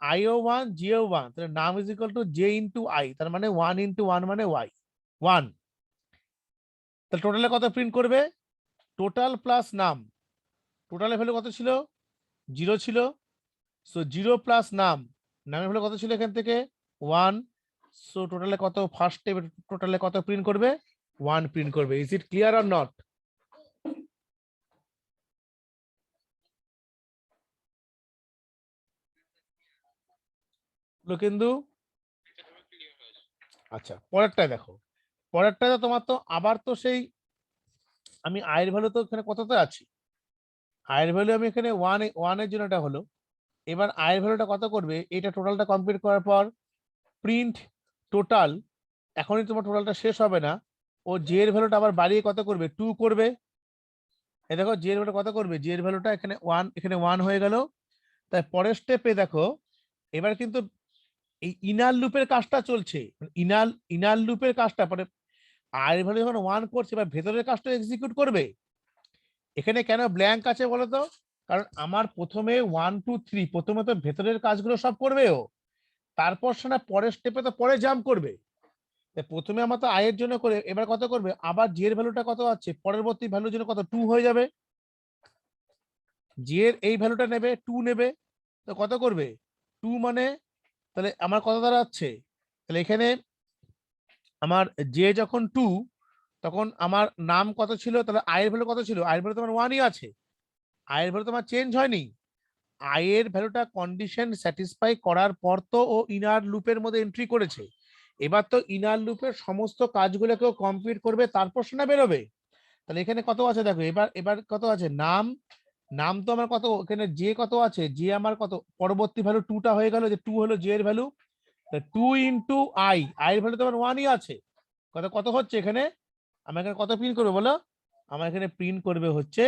আইও 1 জিও 1, তাহলে নাম is equal to J into I, তার মানে 1 ইনটু 1 মানে ওয়াই 1। তাহলে টোটালে কত প্রিন্ট করবে, টোটাল প্লাস নাম, টোটালের ভ্যালু কত ছিল, 0 ছিল, সো 0 প্লাস নাম, নামের ভ্যালু কত ছিল এখান থেকে 1, সো টোটালে কত, ফার্স্ট টোটালে কত প্রিন্ট করবে, 1 প্রিন্ট করবে। Is it clear or not? কিন্তু আচ্ছা, পরেরটায় দেখো, পরেরটায় তোমার তো আবার তো সেই আমি আয়ের ভ্যালু তো এখানে কততে আছি, আয়ের ভ্যালু আমি এখানে ওয়ানের জন্য এটা হলো। এবার আয়ের ভ্যালুটা কত করবে, এটা টোটালটা কমপ্লিট করার পর প্রিন্ট টোটাল, এখনই তোমার টোটালটা শেষ হবে না, ও জে এর ভ্যালুটা আবার বাড়িয়ে কত করবে, 2 করবে। এ দেখো জে এর ভ্যালুটা কত করবে, জে এর ভ্যালুটা এখানে 1, এখানে 1 হয়ে গেল। তাই পরের স্টেপে দেখো, এবার কিন্তু এই ইনার লুপের কাজটা চলছে, ইনার ইনার লুপের কাজটা পরে আয়ের ভ্যালু যখন 1 করছে, এবার ভেতরের কাজটা এক্সিকিউট করবে। এখানে কেন ব্ল্যাঙ্ক আছে বলো তো, কারণ আমার প্রথমে 1 2 3 প্রথমে তো ভেতরের কাজগুলো সব করবে ও, তারপর সে না পরের স্টেপে তো পরে জাম্প করবে। প্রথমে আমার তো আয়ের জন্য করে, এবার কত করবে, আবার জি এর ভ্যালুটা কত আছে, পরবর্তী ভ্যালুর জন্য কত 2 হয়ে যাবে, জি এর এই ভ্যালুটা নেবে 2 নেবে, তো কত করবে 2 মানে, তাহলে আমার কত দাঁড়াচ্ছে, তাহলে এখানে আমার জে যখন 2, তখন আমার নাম কত ছিল, তাহলে আয়ের ভ্যালু কত ছিল, আয়ের ভ্যালু তোমার 1ই আছে, আয়ের ভ্যালু তোমার চেঞ্জ হয়নি। আয়ের ভ্যালুটা কন্ডিশন স্যাটিসফাই করার পর তো ও ইনার লুপের মধ্যে এন্ট্রি করেছে, এবার তো ইনার লুপের সমস্ত কাজগুলোকেও কমপ্লিট করবে, তারপর সেটা বেরোবে। তাহলে এখানে কত আছে দেখো, এবার এবার কত আছে, নাম, নাম তো আমার কত, এখানে জে কত আছে, জে আমার কত, পরবর্তী ভ্যালু 2টা হয়ে গেল, যে 2 হলো জে এর ভ্যালু, 2 ইন্টু আই, আই এর ভ্যালু তো আমার 1ই আছে, কত কত হচ্ছে এখানে, আমার এখানে কত প্রিন্ট করবে বলো, আমার এখানে প্রিন্ট করবে হচ্ছে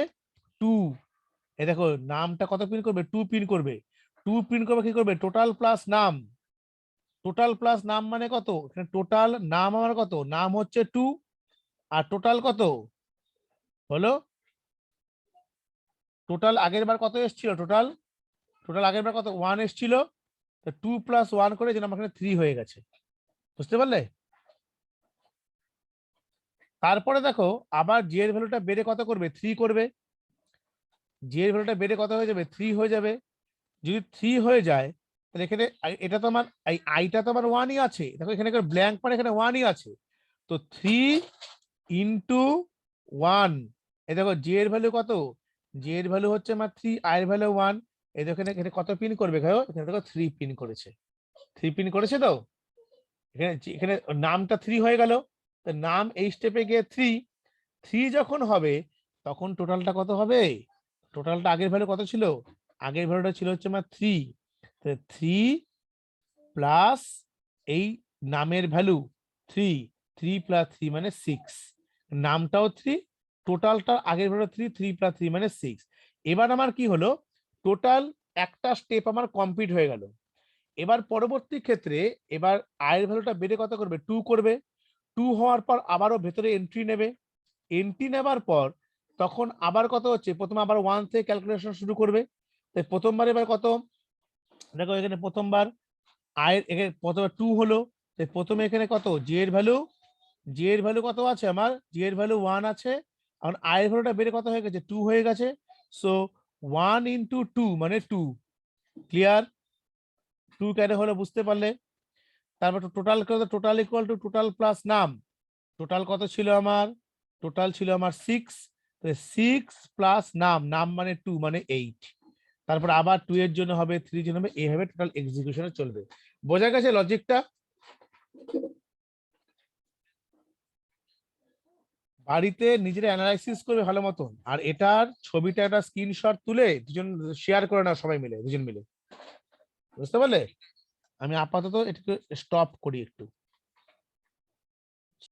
2। এই দেখো নামটা কত প্রিন্ট করবে, 2 প্রিন্ট করবে, 2 প্রিন্ট করবে, কি করবে, টোটাল প্লাস নাম, টোটাল প্লাস নাম মানে কত, এখানে টোটাল নাম আমার কত, নাম হচ্ছে 2, আর টোটাল কত হলো, টোটাল আগের বার কত এসেছিল, টোটাল টোটাল আগের বার কত 1 এসেছিল, 2 প্লাস 1 করে যেন আমার এখানে 3 হয়ে গেছে, বুঝতে পারলে। তারপরে দেখো আবার জি এর ভ্যালুটা বেড়ে কত করবে, 3 করবে, জি এর ভ্যালুটা বেড়ে কত হয়ে যাবে, 3 হয়ে যাবে। যদি 3 হয়ে যায়, তাহলে এখানে এটা তো আমার এই আইটা তো আমার 1ই আছে, দেখো এখানে ব্ল্যাঙ্ক মানে এখানে 1ই আছে, তো 3 ইন্টু 1, এই দেখো জি এর ভ্যালু কত, জি এর ভ্যালু হচ্ছে আমার 3, আই এর ভ্যালু 1, এই দেখো এখানে এখানে কত পিন করবে, এখানে দেখো 3 পিন করেছে, 3 পিন করেছে তো, এখানে এখানে নামটা 3 হয়ে গেল, তো নাম এই স্টেপে গিয়ে 3, 3 যখন হবে তখন টোটালটা কত হবে, টোটালটা আগের ভ্যালু কত ছিল, আগের ভ্যালুটা ছিল হচ্ছে আমার 3, 3 প্লাস এই নামের ভ্যালু 3, 3 প্লাস 3 মানে 6, নামটাও 3, টোটালটা আগের ভ্যালু 3, 3 প্লাস 3 মানে 6। এবার আমার কি হলো, টোটাল একটা স্টেপ আমার কমপ্লিট হয়ে গেল। এবার পরবর্তী ক্ষেত্রে এবার আয়ের ভ্যালুটা বেড়ে কত করবে, 2 করবে, 2 হওয়ার পর আবারও ভেতরে এন্ট্রি নেবে, এন্ট্রি নেবার পর তখন আবার কত হচ্ছে, প্রথমে আবার 1 থেকে ক্যালকুলেশন শুরু করবে। তাই প্রথমবার এবার কত, দেখো এখানে প্রথমবার আয়ের এখানে প্রথমে 2 হলো, তাই প্রথমে এখানে কত, জি এর ভ্যালু, জি এর ভ্যালু কত আছে আমার, জি এর ভ্যালু 1 আছে, আর আয়ের ভ্যালুটা বেড়ে কত হয়ে গেছে, 2 হয়ে গেছে, সো 1 ইন্টু 2 মানে 2, ক্লিয়ার, 2 কেন হলো বুঝতে পারলে। তারপর টোটাল কত, total equal to total plus নাম, টোটাল কত ছিল আমার, টোটাল ছিল আমার 6, 6 প্লাস নাম, নাম মানে 2 মানে 8, তারপর আবার 2 এর জন্য হবে, 3 এর জন্য হবে, এইভাবে টোটাল এক্সিকিউশনে চলবে। বোঝা গেছে লজিকটা, বাড়িতে নিজেরা অ্যানালাইসিস করবে ভালো মতন, আর এটার ছবিটা একটা স্ক্রিনশট তুলে দুজন শেয়ার করে নাও, সবাই মিলে, দুজন মিলে, বুঝতে পারলে। আমি আপাতত এটাকে স্টপ করি একটু।